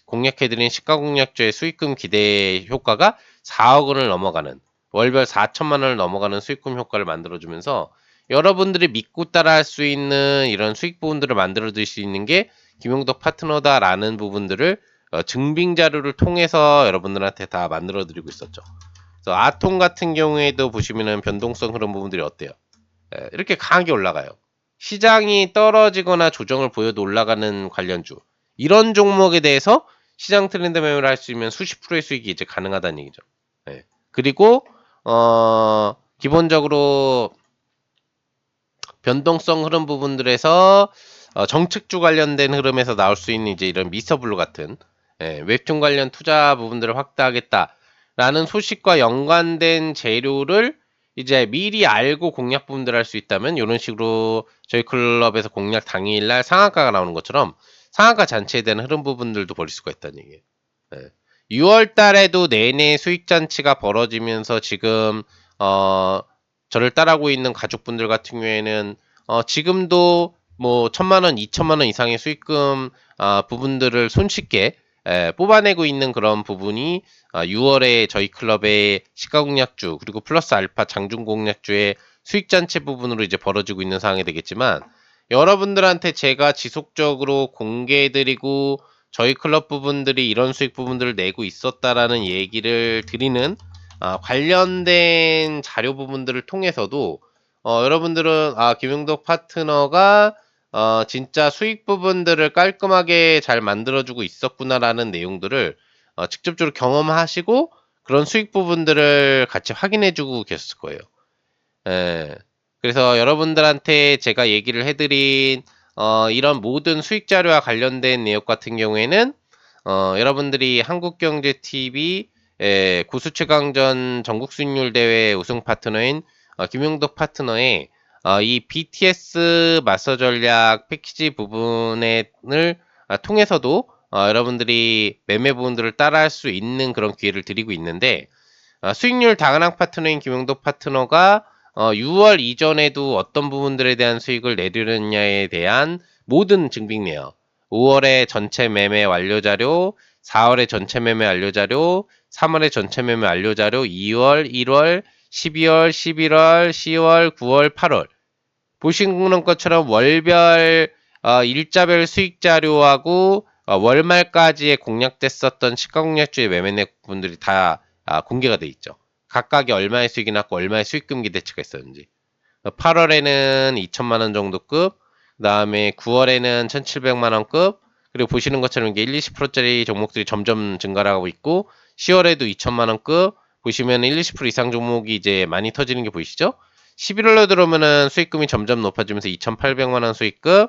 공략해드린 시가공약주의 수익금 기대 효과가 4억 원을 넘어가는 월별 4천만 원을 넘어가는 수익금 효과를 만들어주면서 여러분들이 믿고 따라할 수 있는 이런 수익 부분들을 만들어줄 수 있는 게 김용덕 파트너다라는 부분들을 증빙 자료를 통해서 여러분들한테 다 만들어드리고 있었죠. 그래서 아톰 같은 경우에도 보시면은 변동성 흐름 부분들이 어때요? 이렇게 강하게 올라가요. 시장이 떨어지거나 조정을 보여도 올라가는 관련주. 이런 종목에 대해서 시장 트렌드 매매를 할 수 있으면 수십 프로의 수익이 이제 가능하다는 얘기죠. 그리고 기본적으로 변동성 흐름 부분들에서 정책주 관련된 흐름에서 나올 수 있는 이제 이런 미스터블루 같은 웹툰 관련 투자 부분들을 확대하겠다라는 소식과 연관된 재료를 이제 미리 알고 공략 부분들을 할 수 있다면 이런 식으로 저희 클럽에서 공략 당일날 상한가가 나오는 것처럼 상한가 잔치에 대한 흐름 부분들도 벌일 수가 있다는 얘기예요. 6월 달에도 내내 수익 잔치가 벌어지면서 지금 저를 따라하고 있는 가족분들 같은 경우에는 지금도 뭐 1,000만 원, 2,000만 원 이상의 수익금 부분들을 손쉽게 뽑아내고 있는 그런 부분이 6월에 저희 클럽의 시가공략주 그리고 플러스 알파 장중공략주의 수익잔치 부분으로 이제 벌어지고 있는 상황이 되겠지만 여러분들한테 제가 지속적으로 공개해드리고 저희 클럽 부분들이 이런 수익 부분들을 내고 있었다라는 얘기를 드리는 관련된 자료 부분들을 통해서도 여러분들은 김용덕 파트너가 진짜 수익 부분들을 깔끔하게 잘 만들어주고 있었구나라는 내용들을 직접적으로 경험하시고 그런 수익 부분들을 같이 확인해주고 계셨을 거예요. 그래서 여러분들한테 제가 얘기를 해드린 이런 모든 수익 자료와 관련된 내용 같은 경우에는 여러분들이 한국경제TV 고수최강전 전국 수익률 대회 우승 파트너인 김용덕 파트너의 이 BTS 마스터 전략 패키지 부분을 통해서도 여러분들이 매매 부분들을 따라할 수 있는 그런 기회를 드리고 있는데 수익률 다은항 파트너인 김용덕 파트너가 6월 이전에도 어떤 부분들에 대한 수익을 내리느냐에 대한 모든 증빙내역 5월에 전체 매매 완료 자료, 4월에 전체 매매 완료 자료, 3월에 전체 매매 완료 자료, 2월, 1월, 12월, 11월, 10월, 9월, 8월 보시는 것처럼 월별 일자별 수익 자료하고 월말까지의 공략됐었던 시가공략주의 매매내역 분들이 다 공개가 돼 있죠. 각각이 얼마의 수익이 났고 얼마의 수익금 기대치가 있었는지 8월에는 2천만 원 정도급 그 다음에 9월에는 1,700만 원급 그리고 보시는 것처럼 이게 1, 20%짜리 종목들이 점점 증가하고 있고 10월에도 2천만 원급 보시면 1, 20% 이상 종목이 이제 많이 터지는 게 보이시죠? 11월로 들어오면은 수익금이 점점 높아지면서 2,800만 원 수익금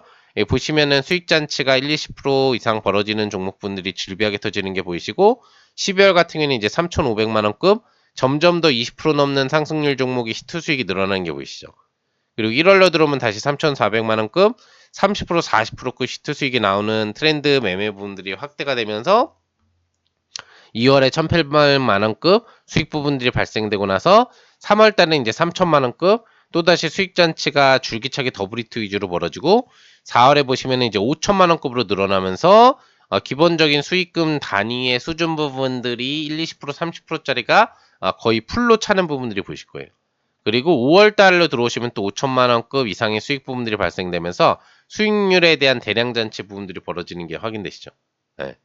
보시면은 수익 잔치가 1, 20% 이상 벌어지는 종목분들이 질비하게 터지는 게 보이시고 12월 같은 경우는 이제 3,500만 원급 점점 더 20% 넘는 상승률 종목이 히트 수익이 늘어나는 게 보이시죠. 그리고 1월로 들어오면 다시 3,400만 원급 30% 40%급 히트 수익이 나오는 트렌드 매매 부분들이 확대가 되면서 2월에 1,800만 원급 수익 부분들이 발생되고 나서 3월 달에 이제 3천만 원급 또다시 수익 잔치가 줄기차게 더블히트 위주로 벌어지고 4월에 보시면 이제 5천만 원급으로 늘어나면서 기본적인 수익금 단위의 수준 부분들이 1, 20%, 30%짜리가 거의 풀로 차는 부분들이 보이실 거예요. 그리고 5월 달로 들어오시면 또 5천만 원급 이상의 수익 부분들이 발생되면서 수익률에 대한 대량 잔치 부분들이 벌어지는 게 확인되시죠. 네.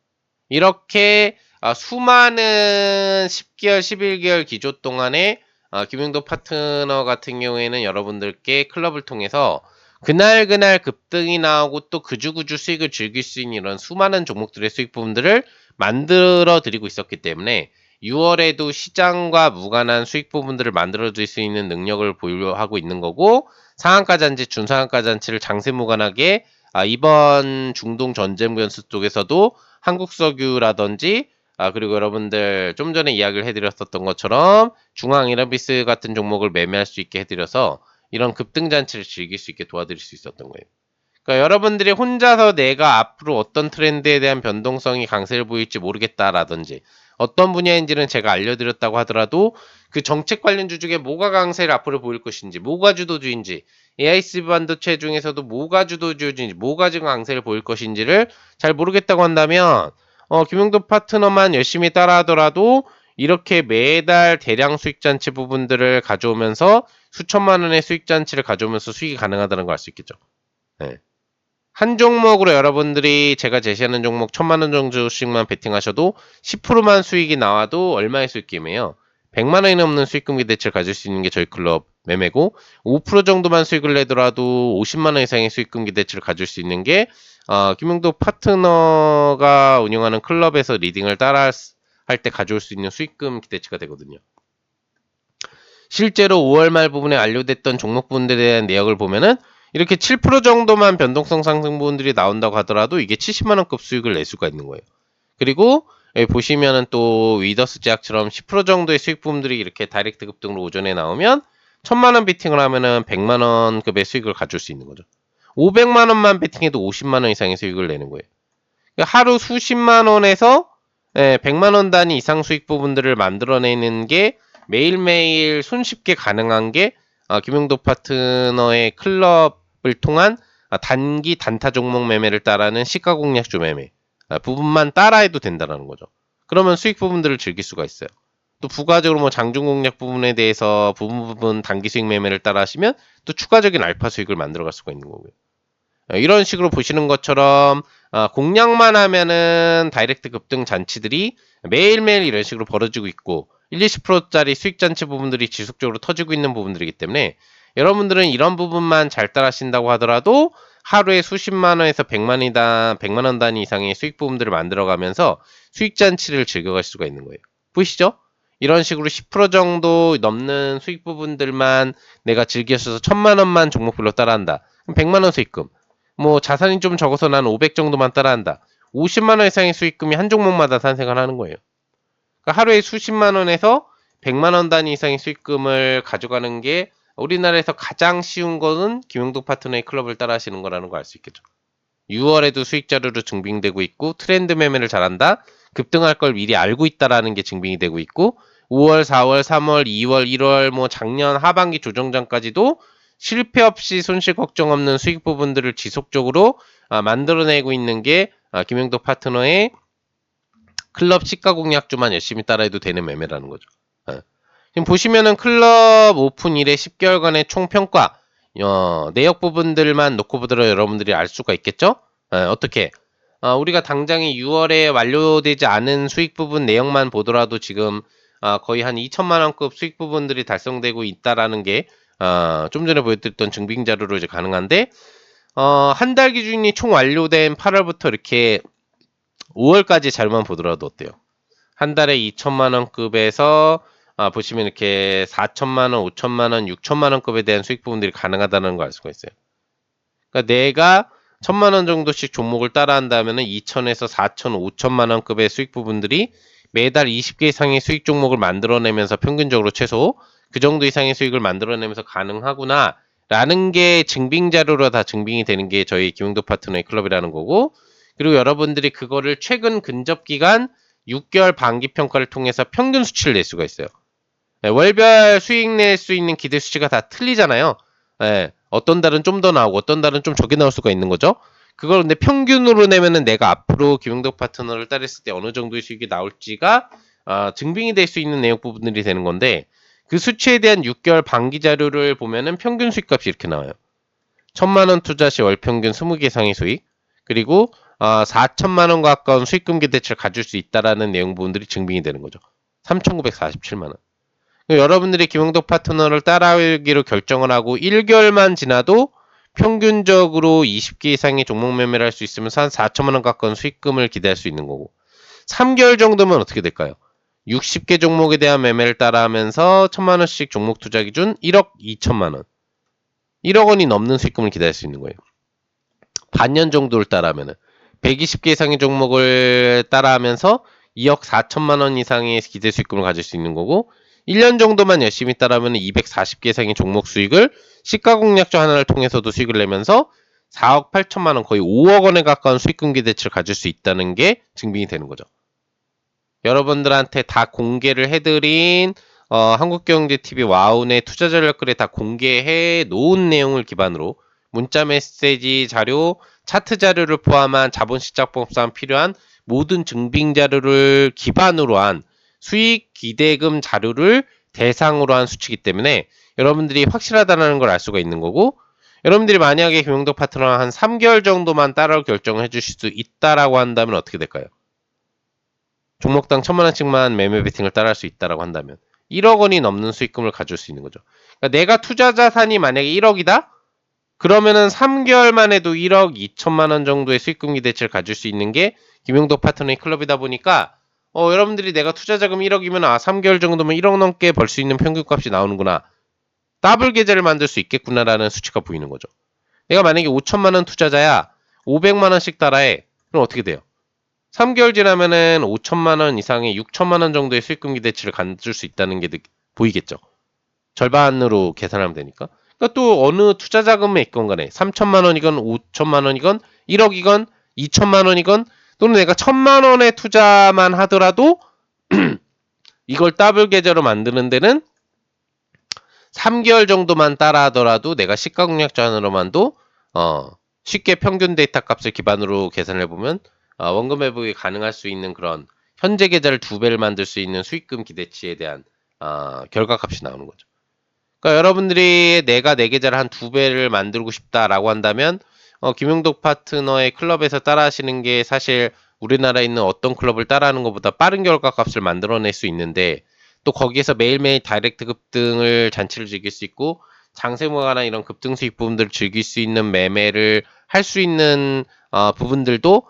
이렇게 수많은 10개월, 11개월 기조 동안에 김용도 파트너 같은 경우에는 여러분들께 클럽을 통해서 그날 급등이 나오고 또 그주그주 수익을 즐길 수 있는 이런 수많은 종목들의 수익 부분들을 만들어 드리고 있었기 때문에 6월에도 시장과 무관한 수익 부분들을 만들어 줄 수 있는 능력을 보유하고 있는 거고 상한가 잔치, 중상한가 잔치를 장세 무관하게 이번 중동 전쟁 변수 쪽에서도 한국석유라든지 그리고 여러분들 좀 전에 이야기를 해드렸었던 것처럼 중앙이너비스 같은 종목을 매매할 수 있게 해드려서 이런 급등잔치를 즐길 수 있게 도와드릴 수 있었던 거예요. 그러니까 여러분들이 혼자서 내가 앞으로 어떤 트렌드에 대한 변동성이 강세를 보일지 모르겠다라든지 어떤 분야인지는 제가 알려드렸다고 하더라도 그 정책 관련 주 중에 뭐가 강세를 앞으로 보일 것인지 뭐가 주도주인지 AIC 반도체 중에서도 뭐가 주도주인지 뭐가 지금 강세를 보일 것인지를 잘 모르겠다고 한다면 김용도 파트너만 열심히 따라하더라도 이렇게 매달 대량 수익잔치 부분들을 가져오면서 수천만 원의 수익잔치를 가져오면서 수익이 가능하다는 걸 알 수 있겠죠. 네. 한 종목으로 여러분들이 제가 제시하는 종목 1,000만 원 정도씩만 베팅하셔도 10%만 수익이 나와도 얼마의 수익금이에요? 100만 원이 넘는 수익금 기대치를 가질 수 있는 게 저희 클럽 매매고 5% 정도만 수익을 내더라도 50만 원 이상의 수익금 기대치를 가질 수 있는 게 김용도 파트너가 운영하는 클럽에서 리딩을 따라 할 때 가져올 수 있는 수익금 기대치가 되거든요. 실제로 5월 말 부분에 완료됐던 종목분들에 대한 내역을 보면은 이렇게 7% 정도만 변동성 상승 부분들이 나온다고 하더라도 이게 70만원급 수익을 낼 수가 있는 거예요. 그리고 보시면은 또 위더스 제약처럼 10% 정도의 수익 부분들이 이렇게 다이렉트 급등으로 오전에 나오면 1,000만원 베팅을 하면은 100만원급의 수익을 가질 수 있는 거죠. 500만원만 베팅해도 50만원 이상의 수익을 내는 거예요. 그러니까 하루 수십만원에서 100만원 단위 이상 수익 부분들을 만들어내는 게 매일매일 손쉽게 가능한 게 김용도 파트너의 클럽을 통한 단기 단타 종목 매매를 따라하는 시가공략주 매매 부분만 따라해도 된다는 거죠. 그러면 수익 부분들을 즐길 수가 있어요. 또 부가적으로 뭐 장중 공략 부분에 대해서 부분 단기 수익 매매를 따라 하시면 또 추가적인 알파 수익을 만들어 갈 수가 있는 거고요. 이런 식으로 보시는 것처럼 공략만 하면은 다이렉트 급등 잔치들이 매일매일 이런 식으로 벌어지고 있고 1, 20%짜리 수익 잔치 부분들이 지속적으로 터지고 있는 부분들이기 때문에 여러분들은 이런 부분만 잘 따라하신다고 하더라도 하루에 수십만 원에서 100만 원 단위 이상의 수익 부분들을 만들어가면서 수익 잔치를 즐겨갈 수가 있는 거예요. 보이시죠? 이런 식으로 10% 정도 넘는 수익 부분들만 내가 즐겨서 1,000만 원만 종목별로 따라한다. 그럼 100만 원 수익금. 뭐 자산이 좀 적어서 난 500 정도만 따라한다. 50만 원 이상의 수익금이 한 종목마다 탄생을 하는 거예요. 그러니까 하루에 수십만 원에서 100만 원 단위 이상의 수익금을 가져가는 게 우리나라에서 가장 쉬운 거는 김용도 파트너의 클럽을 따라 하시는 거라는 걸 알 수 있겠죠. 6월에도 수익 자료로 증빙되고 있고 트렌드 매매를 잘한다. 급등할 걸 미리 알고 있다라는 게 증빙이 되고 있고 5월, 4월, 3월, 2월, 1월 뭐 작년 하반기 조정 전까지도 실패 없이 손실 걱정 없는 수익 부분들을 지속적으로 만들어내고 있는 게 김용도 파트너의 클럽 시가 공략주만 열심히 따라해도 되는 매매라는 거죠. 지금 보시면은 클럽 오픈 이래 10개월간의 총 평가 내역 부분들만 놓고 보더라도 여러분들이 알 수가 있겠죠? 어떻게? 우리가 당장에 6월에 완료되지 않은 수익 부분 내역만 보더라도 지금 거의 한 2천만 원급 수익 부분들이 달성되고 있다라는 게 좀 전에 보여드렸던 증빙 자료로 이제 가능한데 한 달 기준이 총 완료된 8월부터 이렇게 5월까지 자료만 보더라도 어때요? 한 달에 2천만 원급에서 보시면 이렇게 4천만 원, 5천만 원, 6천만 원급에 대한 수익 부분들이 가능하다는 걸 알 수가 있어요. 그러니까 내가 1,000만 원 정도씩 종목을 따라한다면은 2천에서 4천, 5천만 원급의 수익 부분들이 매달 20개 이상의 수익 종목을 만들어내면서 평균적으로 최소 그 정도 이상의 수익을 만들어내면서 가능하구나 라는 게 증빙 자료로 다 증빙이 되는 게 저희 김용도 파트너의 클럽이라는 거고 그리고 여러분들이 그거를 최근 근접 기간 6개월 반기평가를 통해서 평균 수치를 낼 수가 있어요. 예, 월별 수익 낼 수 있는 기대 수치가 다 틀리잖아요. 예, 어떤 달은 좀 더 나오고 어떤 달은 좀 적게 나올 수가 있는 거죠. 그걸 근데 평균으로 내면은 내가 앞으로 김용덕 파트너를 따랐을 때 어느 정도의 수익이 나올지가 증빙이 될 수 있는 내용 부분들이 되는 건데, 그 수치에 대한 6개월 반기 자료를 보면은 평균 수익값이 이렇게 나와요. 1,000만원 투자 시 월 평균 20개 이상의 수익, 그리고 4천만원 가까운 수익금 기대치를 가질 수 있다라는 내용 부분들이 증빙이 되는 거죠. 3,947만원. 여러분들이 김용덕 파트너를 따라오기로 결정을 하고 1개월만 지나도 평균적으로 20개 이상의 종목 매매를 할 수 있으면서 한 4천만원 가까운 수익금을 기대할 수 있는 거고, 3개월 정도면 어떻게 될까요? 60개 종목에 대한 매매를 따라하면서 1,000만원씩 종목 투자 기준 1억 2천만원, 1억 원이 넘는 수익금을 기대할 수 있는 거예요. 반년 정도를 따라하면은 120개 이상의 종목을 따라하면서 2억 4천만 원 이상의 기대 수익금을 가질 수 있는 거고, 1년 정도만 열심히 따라하면 240개 이상의 종목 수익을 시가공략조 하나를 통해서도 수익을 내면서 4억 8천만 원, 거의 5억 원에 가까운 수익금 기대치를 가질 수 있다는 게 증빙이 되는 거죠. 여러분들한테 다 공개를 해드린 한국경제TV 와우의 투자 전략글에 다 공개해 놓은 내용을 기반으로 문자 메시지 자료, 차트 자료를 포함한 자본시장법상 필요한 모든 증빙 자료를 기반으로 한 수익 기대금 자료를 대상으로 한 수치이기 때문에 여러분들이 확실하다는 걸 알 수가 있는 거고, 여러분들이 만약에 김용덕 파트너랑 한 3개월 정도만 따라올 결정을 해주실 수 있다라고 한다면 어떻게 될까요? 종목당 1,000만원씩만 매매 베팅을 따라할 수 있다라고 한다면 1억 원이 넘는 수익금을 가질 수 있는 거죠. 그러니까 내가 투자 자산이 만약에 1억이다? 그러면은 3개월만 해도 1억 2천만 원 정도의 수익금 기대치를 가질 수 있는 게 김용덕 파트너의 클럽이다 보니까 여러분들이 내가 투자 자금 1억이면 3개월 정도면 1억 넘게 벌 수 있는 평균값이 나오는구나. 더블 계좌를 만들 수 있겠구나라는 수치가 보이는 거죠. 내가 만약에 5천만 원 투자자야. 500만 원씩 따라해. 그럼 어떻게 돼요? 3개월 지나면은 5천만 원 이상의 6천만 원 정도의 수익금 기대치를 가질 수 있다는 게 보이겠죠. 절반으로 계산하면 되니까. 그러니까 또 어느 투자 자금에 있건 간에 3천만 원이건 5천만 원이건 1억이건 2천만 원이건 또는 내가 1,000만 원의 투자만 하더라도 이걸 더블 계좌로 만드는 데는 3개월 정도만 따라 하더라도 내가 시가공략전으로만도 쉽게 평균 데이터 값을 기반으로 계산을 해보면 원금 회복이 가능할 수 있는 그런 현재 계좌를 2배를 만들 수 있는 수익금 기대치에 대한 결과값이 나오는 거죠. 그러니까 여러분들이 내가 내 계좌를 한 2배를 만들고 싶다라고 한다면 김용덕 파트너의 클럽에서 따라하시는 게 사실 우리나라에 있는 어떤 클럽을 따라하는 것보다 빠른 결과값을 만들어낼 수 있는데, 또 거기에서 매일매일 다이렉트 급등을 잔치를 즐길 수 있고 장세모가나 이런 급등 수익 부분들을 즐길 수 있는 매매를 할 수 있는 부분들도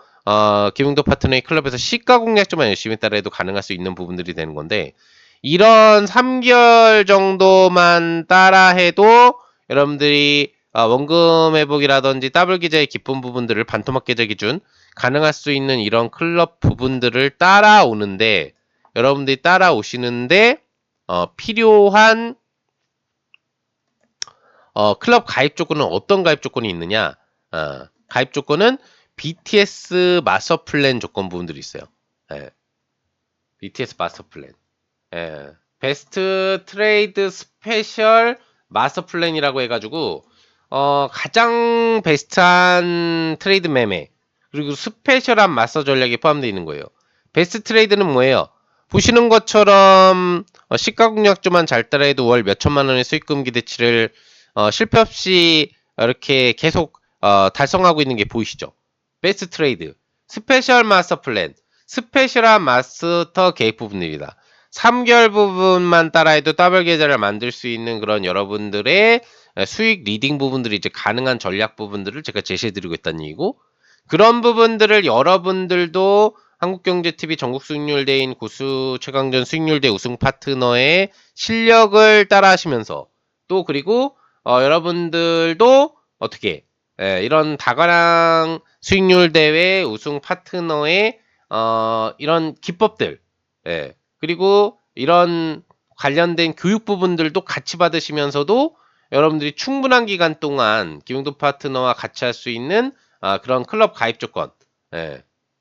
김용덕 파트너의 클럽에서 시가 공략점만 열심히 따라해도 가능할 수 있는 부분들이 되는 건데, 이런 3개월 정도만 따라해도 여러분들이 원금 회복이라든지 더블 계좌의 기쁜 부분들을 반토막 계좌 기준 가능할 수 있는 이런 클럽 부분들을 따라오는데, 여러분들이 따라오시는데 필요한 클럽 가입 조건은 어떤 가입 조건이 있느냐? 가입 조건은 BTS 마스터 플랜 조건 부분들이 있어요. 예. BTS 마스터 플랜. 예. 베스트 트레이드 스페셜 마스터 플랜이라고 해가지고 가장 베스트한 트레이드 매매 그리고 스페셜한 마스터 전략이 포함되어 있는 거예요. 베스트 트레이드는 뭐예요? 보시는 것처럼 시가공략조만 잘 따라해도 월 몇천만 원의 수익금 기대치를 실패 없이 이렇게 계속 달성하고 있는 게 보이시죠? 베스트 트레이드, 스페셜 마스터 플랜, 스페셜한 마스터 개입 부분입니다. 3개월 부분만 따라해도 더블 계좌를 만들 수 있는 그런 여러분들의 수익 리딩 부분들이 이제 가능한 전략 부분들을 제가 제시해드리고 있다는 얘기고, 그런 부분들을 여러분들도 한국경제TV 전국 수익률 대인 고수 최강전 수익률 대 우승 파트너의 실력을 따라 하시면서, 또 그리고 여러분들도 어떻게 이런 다가랑 수익률 대회 우승 파트너의 이런 기법들, 그리고 이런 관련된 교육 부분들도 같이 받으시면서도 여러분들이 충분한 기간 동안 김용도 파트너와 같이 할 수 있는 그런 클럽 가입 조건,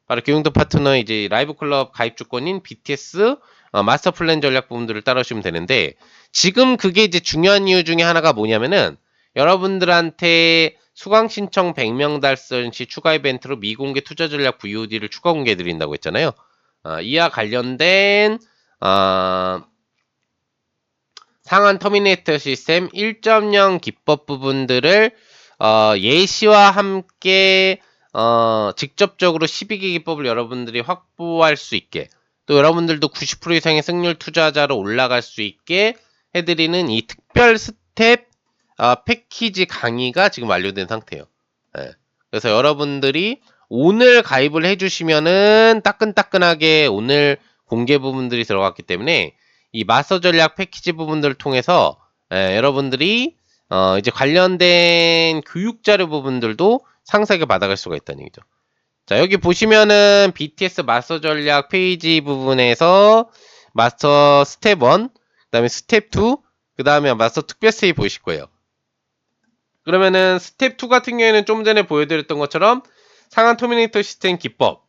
바로 교육도 파트너의 이제 라이브 클럽 가입 조건인 BTS 마스터 플랜 전략 부분들을 따라오시면 되는데, 지금 그게 이제 중요한 이유 중에 하나가 뭐냐면은 여러분들한테 수강 신청 100명 달성 시 추가 이벤트로 미공개 투자 전략 VOD를 추가 공개해 드린다고 했잖아요. 이와 관련된 상한 터미네이터 시스템 1.0 기법 부분들을 예시와 함께 직접적으로 12개 기법을 여러분들이 확보할 수 있게, 또 여러분들도 90% 이상의 승률 투자자로 올라갈 수 있게 해드리는 이 특별 스텝 패키지 강의가 지금 완료된 상태예요. 예. 그래서 여러분들이 오늘 가입을 해주시면은 따끈따끈하게 오늘 공개 부분들이 들어갔기 때문에 이 마스터 전략 패키지 부분들을 통해서 여러분들이 이제 관련된 교육 자료 부분들도 상세하게 받아갈 수가 있다는 얘기죠. 자, 여기 보시면은 BTS 마스터 전략 페이지 부분에서 마스터 스텝 1, 그 다음에 스텝 2, 그 다음에 마스터 특별 스텝이 보이실 거예요. 그러면은 스텝 2 같은 경우에는 좀 전에 보여드렸던 것처럼 상한 터미네이터 시스템 기법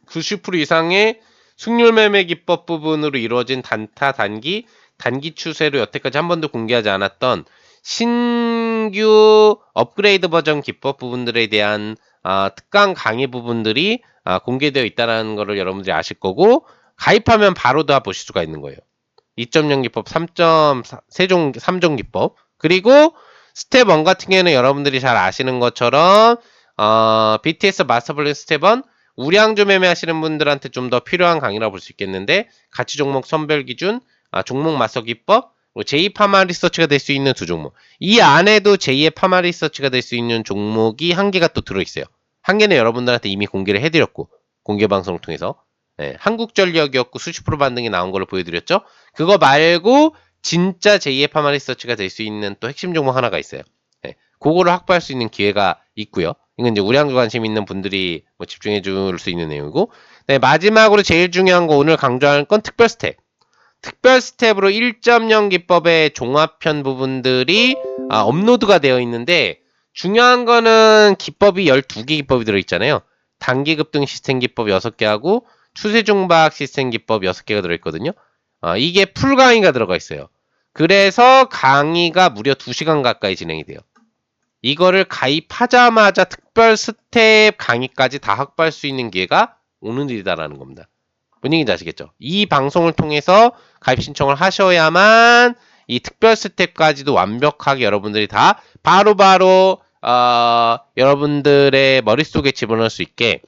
90% 이상의 승률 매매 기법 부분으로 이루어진 단타 단기 추세로 여태까지 한 번도 공개하지 않았던 신규 업그레이드 버전 기법 부분들에 대한 특강 강의 부분들이 공개되어 있다는 것을 여러분들이 아실 거고, 가입하면 바로 다 보실 수가 있는 거예요. 2.0 기법, 3종 기법, 그리고 스텝 1 같은 경우에는 여러분들이 잘 아시는 것처럼 BTS 마스터 플랜 스텝 1 우량주 매매하시는 분들한테 좀 더 필요한 강의라고 볼 수 있겠는데, 가치 종목 선별 기준, 종목 마스터 기법, 제2 파마 리서치가 될 수 있는 두 종목. 이 안에도 제2의 파마 리서치가 될 수 있는 종목이 한 개가 또 들어있어요. 한 개는 여러분들한테 이미 공개를 해드렸고, 공개 방송을 통해서 한국전력이었고 수십 프로 반등이 나온 걸로 보여드렸죠. 그거 말고 진짜 제2의 파마 리서치가 될 수 있는 또 핵심 종목 하나가 있어요. 그거를 확보할 수 있는 기회가 있고요. 이건 이제 우량주 관심 있는 분들이 뭐 집중해 줄 수 있는 내용이고, 마지막으로 제일 중요한 거 오늘 강조할 건 특별 스텝. 특별 스텝으로 1.0 기법의 종합편 부분들이 업로드가 되어 있는데, 중요한 거는 기법이 12개 기법이 들어있잖아요. 단기 급등 시스템 기법 6개 하고 추세 종박 시스템 기법 6개가 들어있거든요. 이게 풀 강의가 들어가 있어요. 그래서 강의가 무려 2시간 가까이 진행이 돼요. 이거를 가입하자마자 특별 스텝 강의까지 다 확보할 수 있는 기회가 오는 일이다라는 겁니다. 뭔 얘기인지 아시겠죠? 이 방송을 통해서 가입 신청을 하셔야만 이 특별 스텝까지도 완벽하게 여러분들이 다 바로바로 여러분들의 머릿속에 집어넣을 수 있게,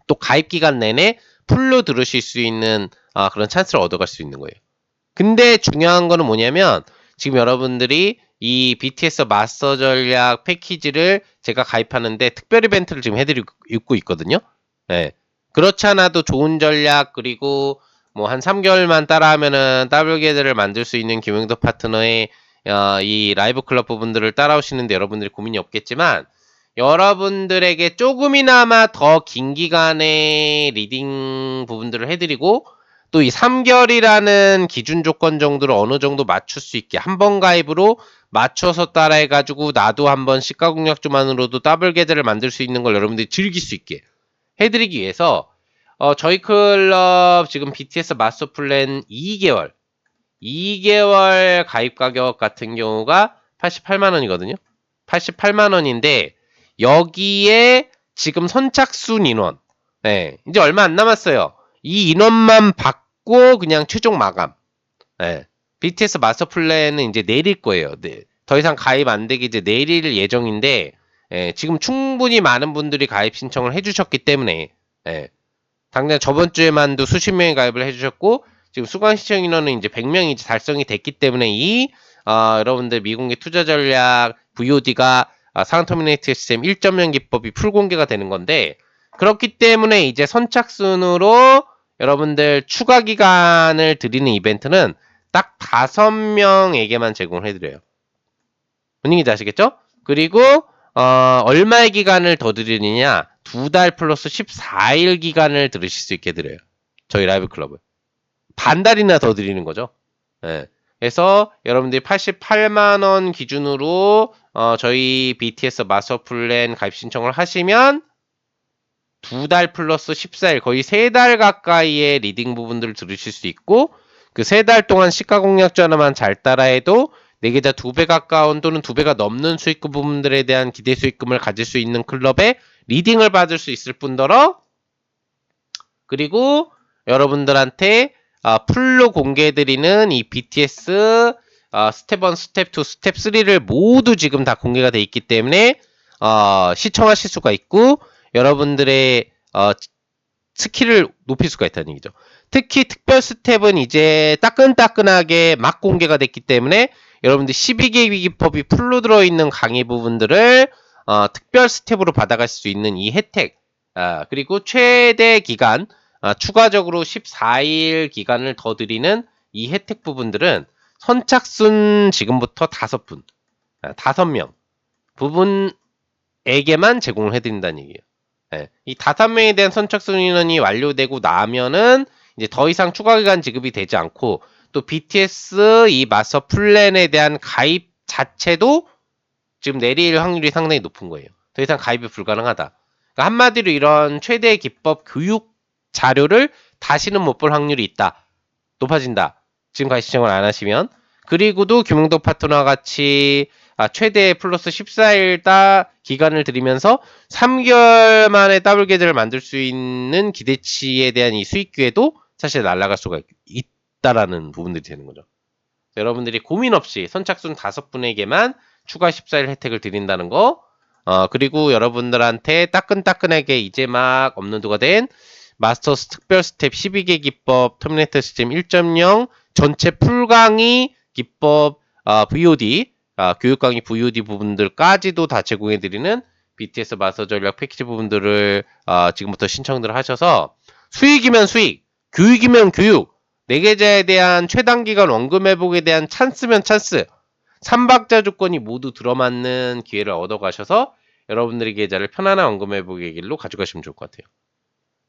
또 가입 기간 내내 풀로 들으실 수 있는 그런 찬스를 얻어갈 수 있는 거예요. 근데 중요한 거는 뭐냐면, 지금 여러분들이 이 BTS 마스터 전략 패키지를 제가 가입하는데 특별 이벤트를 지금 해드리고 있거든요. 네. 그렇지 않아도 좋은 전략, 그리고 뭐 한 3개월만 따라하면은 더블 계좌를 만들 수 있는 김용도 파트너의 이 라이브 클럽 부분들을 따라오시는데 여러분들이 고민이 없겠지만, 여러분들에게 조금이나마 더 긴 기간의 리딩 부분들을 해드리고, 또 이 3개월이라는 기준 조건 정도를 어느 정도 맞출 수 있게 한 번 가입으로 맞춰서 따라해가지고 나도 한번 시가공략주만으로도 더블 계좌를 만들 수 있는 걸 여러분들이 즐길 수 있게 해드리기 위해서 저희 클럽 지금 BTS 마스터 플랜 2개월 가입 가격 같은 경우가 88만 원이거든요. 88만 원인데 여기에 지금 선착순 인원, 이제 얼마 안 남았어요. 이 인원만 받고 그냥 최종 마감. BTS 마스터 플랜은 이제 내릴 거예요. 더 이상 가입 안 되게 이제 내릴 예정인데, 지금 충분히 많은 분들이 가입 신청을 해주셨기 때문에, 당장 저번 주에만도 수십 명이 가입을 해주셨고, 지금 수강 신청 인원은 이제 100명이 달성이 됐기 때문에 여러분들 미공개 투자 전략 VOD가 상한 터미네이터 시스템 1.0 기법이 풀 공개가 되는 건데, 그렇기 때문에 이제 선착순으로 여러분들 추가 기간을 드리는 이벤트는 딱 5명에게만 제공을 해드려요. 무슨 얘기인지 아시겠죠? 그리고 얼마의 기간을 더 드리느냐, 2달 플러스 14일 기간을 들으실 수 있게 드려요. 저희 라이브 클럽을 반달이나 더 드리는 거죠. 그래서 여러분들이 88만 원 기준으로 저희 BTS 마스터 플랜 가입 신청을 하시면 2달 플러스 14일, 거의 3달 가까이의 리딩 부분들을 들으실 수 있고, 그 3달 동안 시가 공략 전화만 잘 따라해도 내계좌 2배 가까운 또는 2배가 넘는 수익금 부분들에 대한 기대 수익금을 가질 수 있는 클럽에 리딩을 받을 수 있을 뿐더러, 그리고 여러분들한테 풀로 공개해드리는 이 BTS 스텝 1, 스텝 2, 스텝 3를 모두 지금 다 공개가 돼 있기 때문에 시청하실 수가 있고, 여러분들의 스킬을 높일 수가 있다는 얘기죠. 특히 특별 스텝은 이제 따끈따끈하게 막 공개가 됐기 때문에 여러분들 12개 위기법이 풀로 들어있는 강의 부분들을 특별 스텝으로 받아갈 수 있는 이 혜택, 그리고 최대 기간, 추가적으로 14일 기간을 더 드리는 이 혜택 부분들은 선착순 지금부터 5분, 5명 부분에게만 제공을 해드린다는 얘기예요. 이 5명에 대한 선착순 인원이 완료되고 나면은 이제 더 이상 추가 기간 지급이 되지 않고, 또 BTS 이 마스터 플랜에 대한 가입 자체도 지금 내릴 확률이 상당히 높은 거예요. 더 이상 가입이 불가능하다. 그러니까 한마디로 이런 최대 기법 교육 자료를 다시는 못 볼 확률이 있다. 높아진다. 지금까지 시청을 안 하시면. 그리고도 김용덕 파트너와 같이 최대 플러스 14일 기간을 드리면서 3개월 만에 더블 계좌를 만들 수 있는 기대치에 대한 이 수익 기회도 사실 날아갈 수가 있다라는 부분들이 되는 거죠. 여러분들이 고민 없이 선착순 5분에게만 추가 14일 혜택을 드린다는 거, 그리고 여러분들한테 따끈따끈하게 이제 막 업로드가 된 마스터스 특별 스텝 12개 기법 터미네이터 시스템 1.0 전체 풀 강의 기법 VOD, 교육 강의 VOD 부분들까지도 다 제공해드리는 BTS 마스터 전략 패키지 부분들을 지금부터 신청들 하셔서 수익이면 수익, 교육이면 교육, 내 계좌에 대한 최단기간 원금 회복에 대한 찬스면 찬스, 3박자 조건이 모두 들어맞는 기회를 얻어가셔서 여러분들의 계좌를 편안한 원금 회복의 길로 가져가시면 좋을 것 같아요.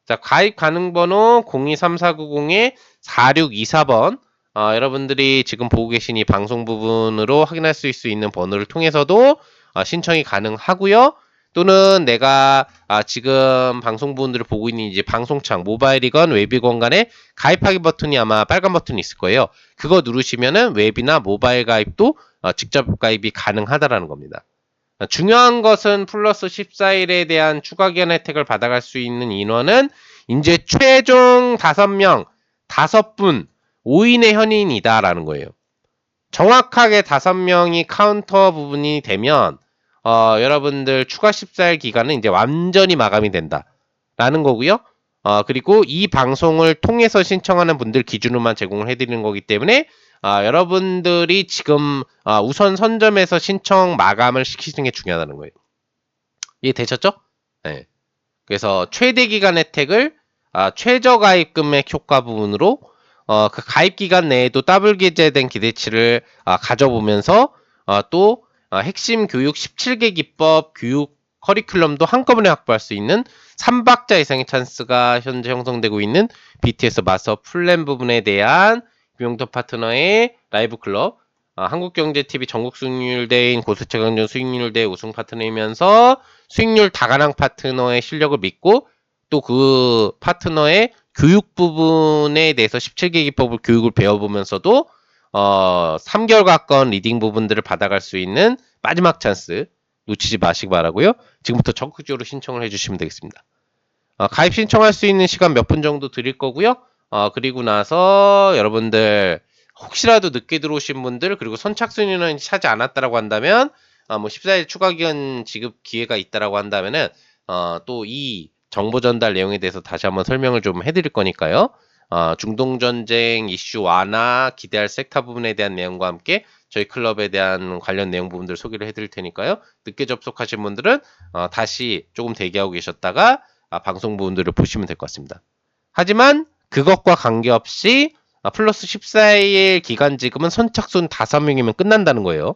자, 가입 가능 번호 023490-4624번. 여러분들이 지금 보고 계신 이 방송 부분으로 확인할 수 있는 번호를 통해서도 신청이 가능하고요. 또는 내가 지금 방송 부분들을 보고 있는 이제 방송창 모바일이건 웹이건 간에 가입하기 버튼이 아마 빨간 버튼이 있을 거예요. 그거 누르시면은 웹이나 모바일 가입도 직접 가입이 가능하다라는 겁니다. 중요한 것은 플러스 14일에 대한 추가 기한 혜택을 받아갈 수 있는 인원은 이제 최종 5명, 5분, 5인의 현인이다라는 거예요. 정확하게 5명이 카운터 부분이 되면 여러분들 추가 14일 기간은 이제 완전히 마감이 된다라는 거고요. 그리고 이 방송을 통해서 신청하는 분들 기준으로만 제공을 해드리는 거기 때문에 여러분들이 지금 우선 선점해서 신청 마감을 시키는 게 중요하다는 거예요. 이해되셨죠? 네. 그래서 최대 기간 혜택을 최저 가입 금액 효과 부분으로 그 가입 기간 내에도 더블 게재된 기대치를 가져보면서 또 핵심 교육 17개 기법 교육 커리큘럼도 한꺼번에 확보할 수 있는 3박자 이상의 찬스가 현재 형성되고 있는 BTS 마스터 플랜 부분에 대한 김용덕 파트너의 라이브 클럽, 한국경제TV 전국 수익률 대회인 고수채강전 수익률 대회 우승 파트너이면서 수익률 다가랑 파트너의 실력을 믿고 또 그 파트너의 교육 부분에 대해서 17개 기법을 교육을 배워보면서도 3개월 가까운 리딩 부분들을 받아갈 수 있는 마지막 찬스 놓치지 마시기 바라고요. 지금부터 적극적으로 신청을 해주시면 되겠습니다. 가입 신청할 수 있는 시간 몇 분 정도 드릴 거고요. 그리고 나서 여러분들 혹시라도 늦게 들어오신 분들, 그리고 선착순 인원이 차지 않았다라고 한다면 뭐 14일 추가 기간 지급 기회가 있다라고 한다면은 또 이 정보 전달 내용에 대해서 다시 한번 설명을 좀 해드릴 거니까요. 중동전쟁 이슈 완화, 기대할 섹터 부분에 대한 내용과 함께 저희 클럽에 대한 관련 내용 부분들 소개를 해드릴 테니까요. 늦게 접속하신 분들은 다시 조금 대기하고 계셨다가 방송 부분들을 보시면 될 것 같습니다. 하지만 그것과 관계없이 플러스 14일 기간 지급은 선착순 5명이면 끝난다는 거예요.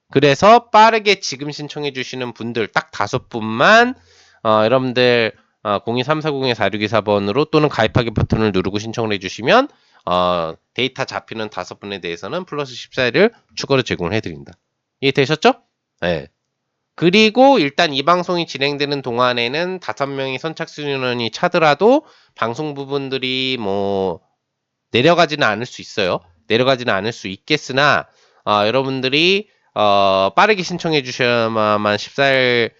그래서 빠르게 지금 신청해 주시는 분들 딱 5분만 여러분들 023490-4624번으로 또는 가입하기 버튼을 누르고 신청을 해주시면 데이터 잡히는 5분에 대해서는 플러스 14일을 추가로 제공을 해드립니다. 이해되셨죠? 네. 그리고 일단 이 방송이 진행되는 동안에는 5명이 선착순위원이 차더라도 방송 부분들이 뭐 내려가지는 않을 수 있어요. 내려가지는 않을 수 있겠으나 여러분들이 빠르게 신청해 주셔야만 14일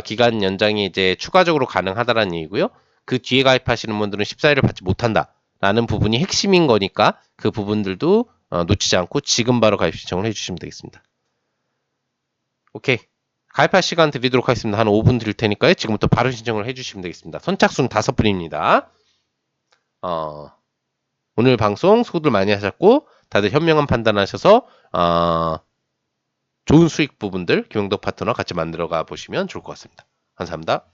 기간 연장이 이제 추가적으로 가능하다라는 얘기고요. 그 뒤에 가입하시는 분들은 14일을 받지 못한다라는 부분이 핵심인 거니까 그 부분들도 놓치지 않고 지금 바로 가입 신청을 해주시면 되겠습니다. 오케이. 가입할 시간 드리도록 하겠습니다. 한 5분 드릴 테니까요. 지금부터 바로 신청을 해주시면 되겠습니다. 선착순 5분입니다. 오늘 방송 수고들 많이 하셨고 다들 현명한 판단하셔서 좋은 수익 부분들 김영덕 파트너 같이 만들어가 보시면 좋을 것 같습니다. 감사합니다.